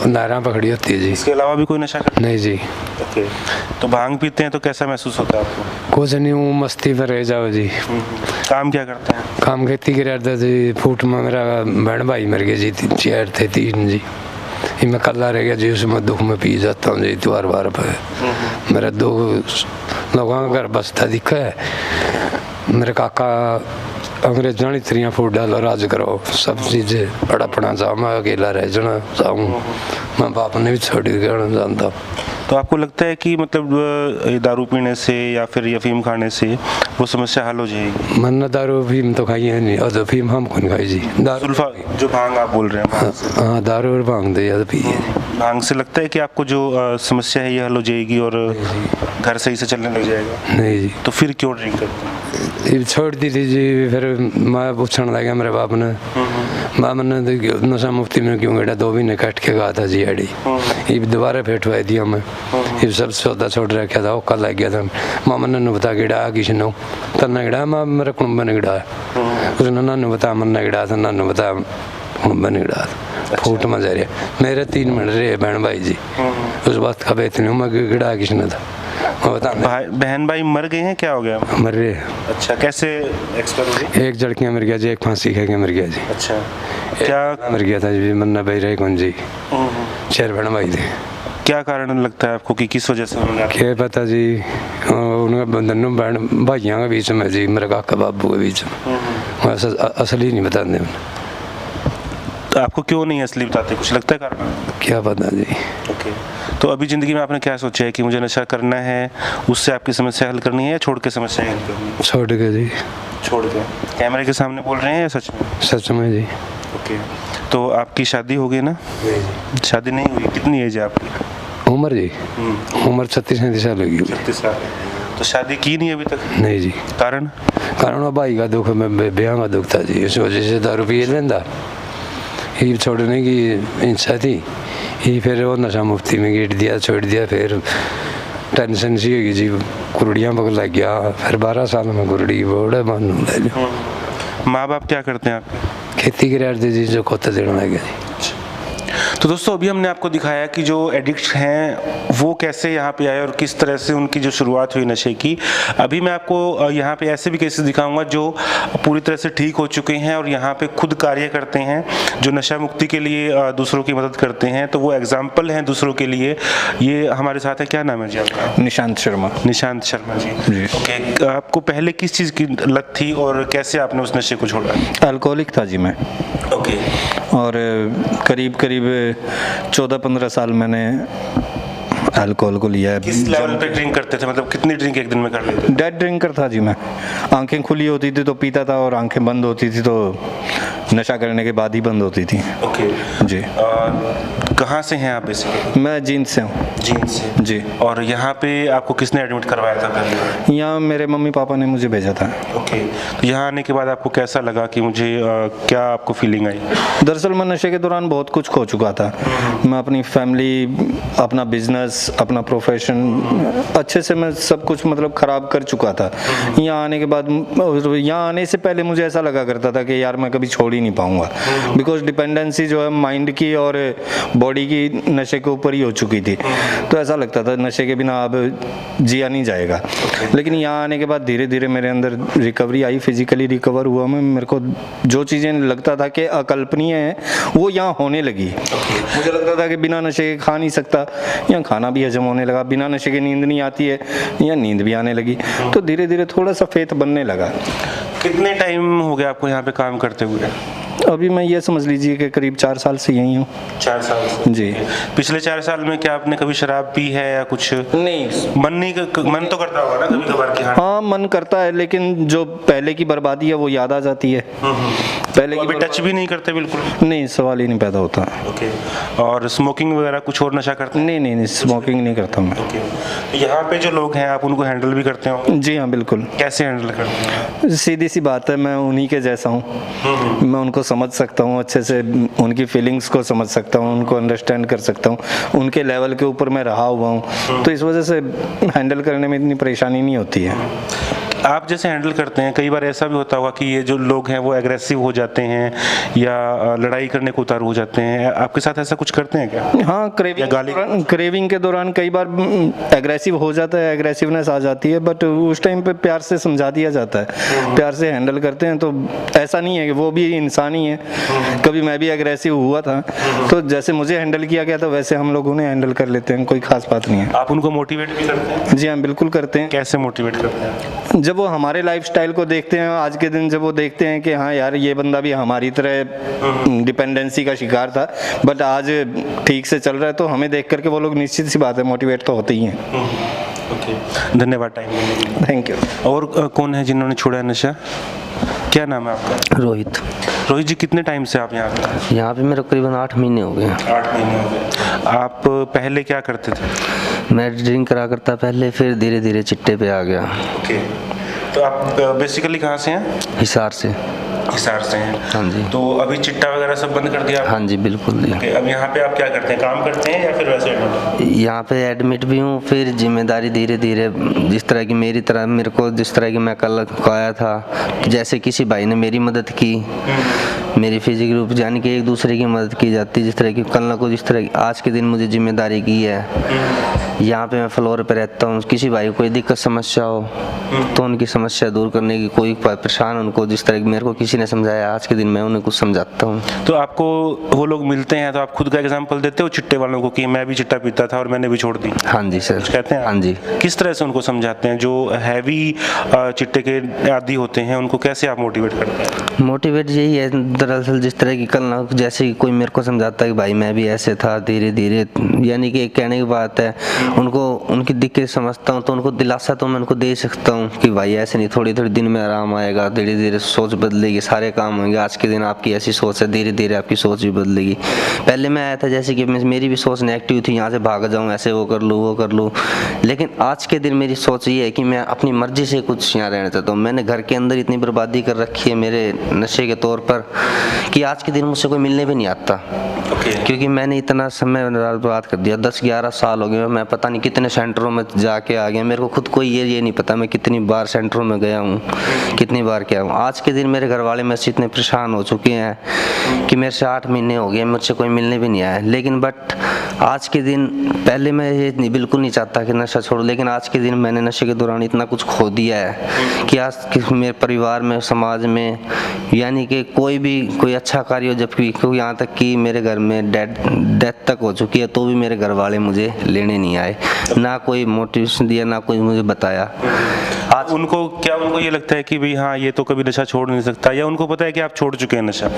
नारा पकड़ी होती है जी। इसके अलावा भी कोई नशा करते? नहीं जी। ओके, तो भांग पीते हैं तो कैसा महसूस होता है आपको? कुछ नहीं, वो मस्ती पर रह जाओ जी। काम क्या करते हैं? काम खेती करता जी। फूट में मेरा बहन भाई मर गया जी, 4 थे 3 जी। ये मैं कल्ला रह गया जी, उसमें दुख में पी जाता हूँ जी त्योहार वार पर। मेरा 2 लोगों का घर बसता दिखा है। मेरे काका अंग्रेजों ने तरियाँ फूट डालो, राज करो, सब चीज़ें बड़ा पड़ा चाहूँ, मैं अकेला रह जाना चाहूँ। मैं बाप ने भी छोड़ के जानता हूँ। तो आपको लगता है कि मतलब ये दारू पीने से या फिर अफीम खाने से वो समस्या हल हो जाएगी? मन दारू अफीम तो खाई है नहीं, और अफीम हम कौन खाई जी। दारू जो भांग आप बोल रहे हैं? हाँ, दारू और भांग दे या पी है। भांग से लगता है कि आपको जो समस्या है ये हल हो जाएगी और घर सही से चलने लग जाएगा? नहीं जी। तो फिर क्यों ड्रिंक करते हैं? ये छोड़ दी थी जी। फिर मैं पूछने लगा मेरे बाप ने, बाप ने नशा मुफ्ती में क्यों गया, 2 महीने कट के गया था जी एडी। ये दोबारा फेटवाई दिया मैं। ये सब सौदा छोड़ रखा था, ओका लग गया था। मामा ने बता गिड़ा किसी ने तन्ना गिड़ा, मैं मेरे कुंबा ने गिड़ा। उसने नानू बता मन्ना गिड़ा था, नानू बता कुंबा ने गिड़ा था। फूट में जा रहा मेरे 3 मिनट रहे बहन भाई जी। उस वक्त का बेहतरीन मैं गिड़ा किसने था बहन भाई मर गए हैं? क्या हो गया? मर रहे। अच्छा, कैसे एक्सपायर हो गए? एक झड़कियाँ मर गया जी, एक फांसी खा के मर गया जी। अच्छा, क्या मर गया था जी? मन्ना भाई रहे कौन जी, 4 बहन भाई थे। क्या कारण लगता है आपको कि किस वजह से उन्होंने? क्या पता जी, उनका दोनों बहन भाइयों के बीच में जी, मेरे काका बाबू के बीच में असली नहीं बताते। तो आपको क्यों नहीं असली बताते, कुछ लगता है कारण? क्या पता जी। ओके, तो अभी ज़िंदगी में आपने क्या सोचा है कि मुझे नशा करना है, उससे आपकी समस्या हल करनी है या छोड़ के समस्या हल करनी है? छोड़ के जी। छोड़ के? कैमरे के सामने बोल रहे हैं या सच में? सच में जी। ओके, तो आपकी शादी हो गई ना? शादी नहीं हुई? कितनी एज है आपकी? उम्र जी, उम्र 36-37 साल होगी। 36 साल। तो शादी की नहीं अभी तक? नहीं जी। कारण? कारण भाई का दुख, मैं ब्याह का दुख था जी, इस वजह से दारू पी लेंदा। ये छोड़ने की इच्छा थी, ये फिर वो नशा मुफ्ती में गिर दिया, छोड़ दिया। फिर टेंशन सी होगी जी, कुरड़ियाँ पकड़ लग गया। फिर 12 साल में कुरड़ी बड़ा मन ले। माँ बाप क्या करते हैं आपके? खेती की रहते जी, जो खोता देने लग गया जी। तो दोस्तों, अभी हमने आपको दिखाया कि जो एडिक्ट हैं वो कैसे यहाँ पे आए और किस तरह से उनकी जो शुरुआत हुई नशे की। अभी मैं आपको यहाँ पे ऐसे भी केसेस दिखाऊंगा जो पूरी तरह से ठीक हो चुके हैं और यहाँ पे खुद कार्य करते हैं, जो नशा मुक्ति के लिए दूसरों की मदद करते हैं। तो वो एग्जाम्पल हैं दूसरों के लिए। ये हमारे साथ है, क्या नाम है जी आपका? निशांत शर्मा। निशांत शर्मा जी। ओके, आपको पहले किस चीज़ की लत थी और कैसे आपने उस नशे को छोड़ा? अल्कोहलिक था जी मैं। ओके। और करीब 14-15 साल मैंने अल्कोहल को लिया है। किस लेवल पे ड्रिंक करते थे, मतलब कितनी ड्रिंक एक दिन में कर लेते? डेड ड्रिंकर था जी मैं। आंखें खुली होती थी तो पीता था और आंखें बंद होती थी तो नशा करने के बाद ही बंद होती थी। ओके जी। कहाँ से हैं आप बेसिकली? मैं जींद से हूँ। जींद से जी। और यहाँ पे आपको किसने एडमिट करवाया था पहले? यहाँ मेरे मम्मी पापा ने मुझे भेजा था। ओके, तो यहाँ आने के बाद आपको कैसा लगा कि मुझे क्या आपको फीलिंग आई? दरअसल मैं नशे के दौरान बहुत कुछ खो चुका था। मैं अपनी फैमिली, अपना बिजनेस, अपना प्रोफेशन अच्छे से मैं सब कुछ मतलब ख़राब कर चुका था। यहाँ आने के बाद, यहाँ आने से पहले मुझे ऐसा लगा करता था कि यार मैं कभी छोड़ ही नहीं पाऊँगा, बिकॉज डिपेंडेंसी जो है माइंड की और बॉडी की नशे के ऊपर ही हो चुकी थी। तो ऐसा लगता था नशे के बिना अब जिया नहीं जाएगा। लेकिन यहाँ आने के बाद धीरे धीरे मेरे अंदर रिकवरी आई, फिजिकली रिकवर हुआ मैं। मेरे को जो चीज़ें लगता था कि अकल्पनीय है वो यहाँ होने लगी। मुझे लगता था कि बिना नशे के खा नहीं सकता, यहाँ खाना भी हजम होने लगा। बिना नशे के नींद नहीं आती है, यहाँ नींद भी आने लगी। तो धीरे धीरे थोड़ा सा फेथ बनने लगा। कितने टाइम हो गया आपको यहाँ पे काम करते हुए? अभी मैं ये समझ लीजिए कि करीब 4 साल से यही हूँ। 4 साल से? जी। पिछले 4 साल में क्या आपने कभी शराब पी है या कुछ? नहीं। मन तो करता होगा ना कभी कभार कि हाँ मन करता है, लेकिन जो पहले की बर्बादी है वो याद आ जाती है। पहले तो अभी टच भी नहीं करते बिल्कुल? नहीं, सवाल ही नहीं पैदा होता। ओके। और स्मोकिंग वगैरह कुछ और नशा करते हैं? नहीं, स्मोकिंग नहीं करता मैं। ओके। यहाँ पे जो लोग हैं आप उनको हैंडल भी करते हो? जी हाँ, बिल्कुल। कैसे हैंडल करते हैं? सीधी सी बात है, मैं उन्हीं के जैसा हूँ। मैं उनको समझ सकता हूँ अच्छे से, उनकी फीलिंग्स को समझ सकता हूँ, उनको अंडरस्टैंड कर सकता हूँ, उनके लेवल के ऊपर मैं रहा हुआ हूँ, तो इस वजह से हैंडल करने में इतनी परेशानी नहीं होती है। आप जैसे हैंडल करते हैं, कई बार ऐसा भी होता होगा कि ये जो लोग हैं वो एग्रेसिव हो जाते हैं या लड़ाई करने को उतारू हो जाते हैं, आपके साथ ऐसा कुछ करते हैं क्या? हाँ, क्रेविंग के दौरान कई बार एग्रेसिव हो जाता है, एग्रेसिवनेस आ जाती है, बट उस टाइम पे प्यार से समझा दिया जाता है, प्यार से हैंडल करते हैं। तो ऐसा नहीं है कि वो भी इंसान ही है, कभी मैं भी एग्रेसिव हुआ था, तो जैसे मुझे हैंडल किया गया था वैसे हम लोग उन्हें हैंडल कर लेते हैं, कोई खास बात नहीं है। आप उनको मोटिवेट भी करते हैं? जी हाँ, बिल्कुल करते हैं। कैसे मोटिवेट करते हैं? जब वो हमारे लाइफस्टाइल को देखते हैं, आज के दिन जब वो देखते हैं कि हाँ यार ये बंदा भी हमारी तरह डिपेंडेंसी का शिकार था बट आज ठीक से चल रहा है, तो हमें देख करके वो लोग निश्चित सी बात है मोटिवेट तो होते ही हैं। ओके, धन्यवाद टाइम। Thank you. और कौन है जिन्होंने छोड़ा नशा? क्या नाम है आपका? रोहित। रोहित जी, कितने टाइम से आप यहाँ पे? यहाँ पे मेरे करीबन 8 महीने हो गए। 8 महीने हो गए। आप पहले क्या करते थे? मैं ड्रिंक करा करता पहले, फिर धीरे धीरे चिट्टे पे आ गया। ओके। तो आप बेसिकली कहाँ से हैं? हिसार से। हिसार से हैं? हाँ जी। तो अभी चिट्टा वगैरह सब बंद कर दिया? हाँ जी, बिल्कुल जी। ओके, अब यहाँ पे आप क्या करते हैं, काम करते हैं या फिर वैसे एडमिट? यहाँ पे एडमिट भी हूँ, फिर जिम्मेदारी धीरे धीरे जिस तरह की मेरी तरह मेरे को जिस तरह की मैं कल को आया था, जैसे किसी भाई ने मेरी मदद की, मेरी फिजिकल रूप यानी कि एक दूसरे की मदद की जाती, जिस तरह की कल को जिस तरह की आज के दिन मुझे जिम्मेदारी की है। यहाँ पे मैं फ्लोर पे रहता हूँ, किसी भाई को कोई दिक्कत समस्या हो तो उनकी समस्या दूर करने की, कोई परेशान उनको जिस तरह की मेरे को किसी ने समझाया, आज के दिन मैं उन्हें कुछ समझाता हूँ। तो आपको वो लोग मिलते हैं तो आप खुद का एग्जांपल देते हो चिट्टे वालों को कि मैं भी चिट्टा पीता था और मैंने भी छोड़ दी? हाँ जी सर। कहते हैं? हाँ जी। किस तरह से उनको समझाते हैं? जो हैवी चिट्टे के आदी होते हैं उनको कैसे आप मोटिवेट करते हैं? मोटिवेट यही है दरअसल, जिस तरह की कल ना जैसे कोई मेरे को समझाता है कि भाई मैं भी ऐसे था, धीरे धीरे यानी कि एक कहने की बात है, उनको उनकी दिक्कत समझता हूँ तो उनको दिलासा तो मैं उनको दे सकता हूँ कि भाई ऐसे नहीं, थोड़ी थोड़ी दिन में आराम आएगा, धीरे धीरे सोच बदलेगी, सारे काम होंगे। आज के दिन आपकी ऐसी सोच है, धीरे धीरे आपकी सोच भी बदलेगी। पहले मैं आया था जैसे कि मेरी भी सोच नेगेटिव थी, यहाँ से भाग जाऊँ, ऐसे वो कर लूँ, लेकिन आज के दिन मेरी सोच ये है कि मैं अपनी मर्जी से कुछ यहाँ रहना चाहता हूँ। मैंने घर के अंदर इतनी बर्बादी कर रखी है मेरे नशे के तौर पर कि आज के दिन मुझसे कोई मिलने भी नहीं आता। क्योंकि मैंने इतना समय बर्बाद कर दिया, 10-11 साल हो गए, मैं पता नहीं कितने सेंटरों में जाके आ गया, मेरे को खुद को ये नहीं पता मैं कितनी बार सेंटरों में गया हूँ, कितनी बार क्या हूँ। आज के दिन मेरे घर वाले मेरे से इतने परेशान हो चुके हैं कि मेरे से 8 महीने हो गए, मुझसे कोई मिलने भी नहीं आया। लेकिन बट आज के दिन, पहले मैं ये बिल्कुल नहीं चाहता कि नशा छोड़ो, लेकिन आज के दिन मैंने नशे के दौरान इतना कुछ खो दिया है कि आज मेरे परिवार में, समाज में, यानी कि कोई अच्छा कार्य हो, जबकि यहाँ तक कि मेरे घर में डेथ तक हो चुकी है तो भी मेरे घर वाले मुझे लेने नहीं आए, ना कोई मोटिवेशन दिया, ना कोई मुझे बताया। आज उनको ये लगता है कि भाई हाँ ये तो कभी नशा छोड़ नहीं सकता, या उनको पता है कि आप छोड़ चुके हैं नशा?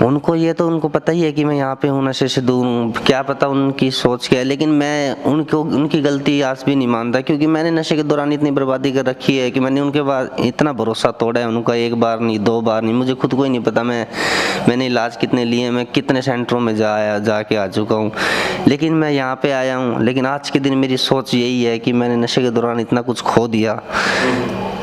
उनको पता ही है कि मैं यहाँ पे हूँ, नशे से दूर हूँ, क्या पता उनकी सोच क्या है, लेकिन मैं उनकी गलती आज भी नहीं मानता, क्योंकि मैंने नशे के दौरान इतनी बर्बादी कर रखी है कि मैंने उनके बाद इतना भरोसा तोड़ा है उनका, 1 बार नहीं 2 बार नहीं, मुझे खुद को ही नहीं पता मैंने इलाज कितने लिए, मैं कितने सेंटरों में जाके आ चुका हूँ, लेकिन मैं यहाँ पे आया हूँ। लेकिन आज के दिन मेरी सोच यही है कि मैंने नशे के दौरान इतना कुछ खो दिया,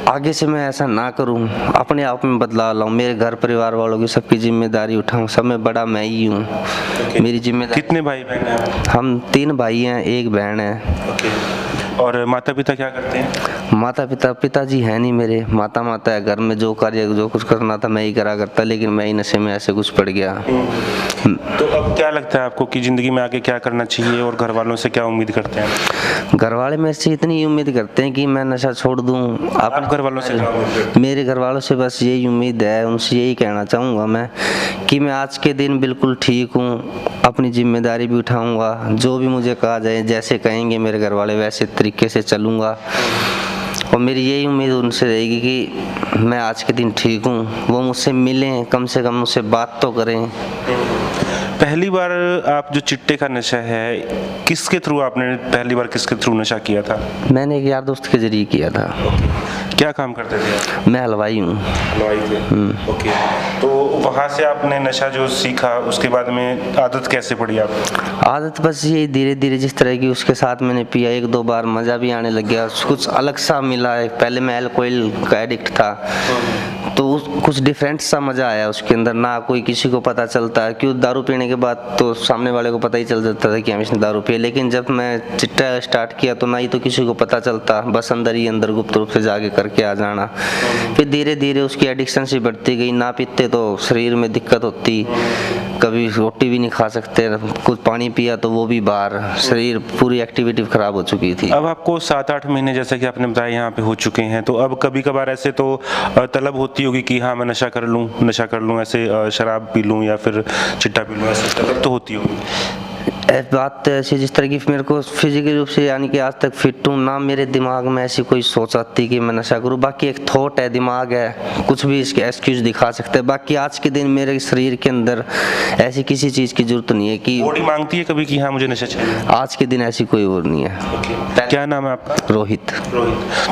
आगे से मैं ऐसा ना करूं, अपने आप में बदलाव लाऊं, मेरे घर परिवार वालों की सबकी जिम्मेदारी उठाऊं, सब में बड़ा मैं ही हूं। मेरी जिम्मेदारी। कितने भाई बहन हैं? हम 3 भाई हैं, 1 बहन है। और माता पिता क्या करते हैं? पिताजी हैं नहीं मेरे, माता है घर में, जो कुछ करना था मैं ही करा करता, लेकिन मैं ही नशे में ऐसे कुछ पड़ गया। तो अब क्या लगता है आपको कि जिंदगी में आगे क्या करना चाहिए और घर वालों से क्या उम्मीद करते हैं? घर वाले मेरे से इतनी उम्मीद करते हैं कि मैं नशा छोड़ दूं। आप घर वालों से क्या उम्मीद करते हैं? मेरे घर वालों से बस यही उम्मीद है, उनसे यही कहना चाहूँगा मैं कि मैं आज के दिन बिल्कुल ठीक हूँ, अपनी जिम्मेदारी भी उठाऊँगा, जो भी मुझे कहा जाए, जैसे कहेंगे मेरे घर वाले वैसे तरीके से चलूँगा, और मेरी यही उम्मीद उनसे रहेगी कि मैं आज के दिन ठीक हूँ, वो मुझसे मिलें, कम से कम मुझसे बात तो करें। पहली बार आप जो चिट्टे का नशा है, किसके थ्रू आपने पहली बार किसके थ्रू नशा किया था? मैंने एक यार दोस्त के जरिए किया था। क्या काम करते थे आप? मैं हलवाई हूँ। हलवाई थे। ओके, तो वहाँ से आपने नशा जो सीखा उसके बाद में आदत कैसे पड़ी आपको? आदत बस यही धीरे धीरे जिस तरह की उसके साथ मैंने पिया, एक दो बार मज़ा भी आने लग गया, कुछ अलग सा मिला है। पहले मैं अल्कोहल का एडिक्ट था, तो कुछ डिफरेंट सा मज़ा आया उसके अंदर, ना कोई किसी को पता चलता, क्यों दारू पीने के बाद तो सामने वाले को पता ही चल जाता था कि हम इसने दारू पिया, लेकिन जब मैं चिट्टा स्टार्ट किया तो ना ही तो किसी को पता चलता, बस अंदर ही अंदर गुप्त रूप से जाके करके आ जाना। फिर धीरे धीरे उसकी एडिक्शन सी बढ़ती गई, ना पीते तो शरीर में दिक्कत होती, कभी रोटी भी नहीं खा सकते, कुछ पानी पिया तो वो भी बाहर, शरीर पूरी एक्टिविटी खराब हो चुकी थी। अब आपको 7-8 महीने जैसा कि आपने बताया यहाँ पे हो चुके हैं, तो अब कभी कभार ऐसे तो तलब होती होगी कि हाँ मैं नशा कर लूँ, ऐसे शराब पी लूँ या फिर चिट्टा पी लूँ, ऐसे तलब तो होती होगी? बात तो ऐसी जिस तरह की मेरे को फिजिकल रूप से यानी कि आज तक फिट हूँ, ना मेरे दिमाग में ऐसी कोई सोच आती कि मैं नशा करूँ। बाकी एक थॉट है, दिमाग है, कुछ भी इसके एक्सक्यूज दिखा सकते हैं। बाकी आज के दिन मेरे शरीर के अंदर ऐसी किसी चीज़ की जरूरत नहीं है कि बॉडी मांगती है कभी कि हाँ मुझे नशा चाहिए। आज के दिन ऐसी कोई और नहीं है। क्या नाम है आपका? रोहित।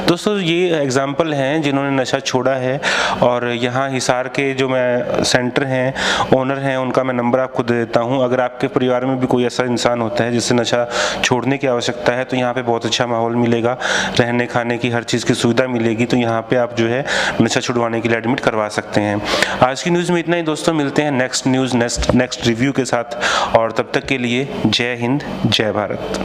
दोस्तों ये एग्जाम्पल हैं जिन्होंने नशा छोड़ा है, और यहाँ हिसार के जो मैं सेंटर हैं, ओनर हैं, उनका मैं नंबर आपको दे देता हूँ। अगर आपके परिवार में भी कोई ऐसा इंसान होता है जिससे नशा छोड़ने की आवश्यकता है, तो यहाँ पे बहुत अच्छा माहौल मिलेगा, रहने खाने की हर चीज़ की सुविधा मिलेगी, तो यहाँ पे आप जो है नशा छुड़वाने के लिए एडमिट करवा सकते हैं। आज की न्यूज़ में इतना ही दोस्तों, मिलते हैं नेक्स्ट न्यूज़ नेक्स्ट रिव्यू के साथ, और तब तक के लिए जय हिंद, जय भारत।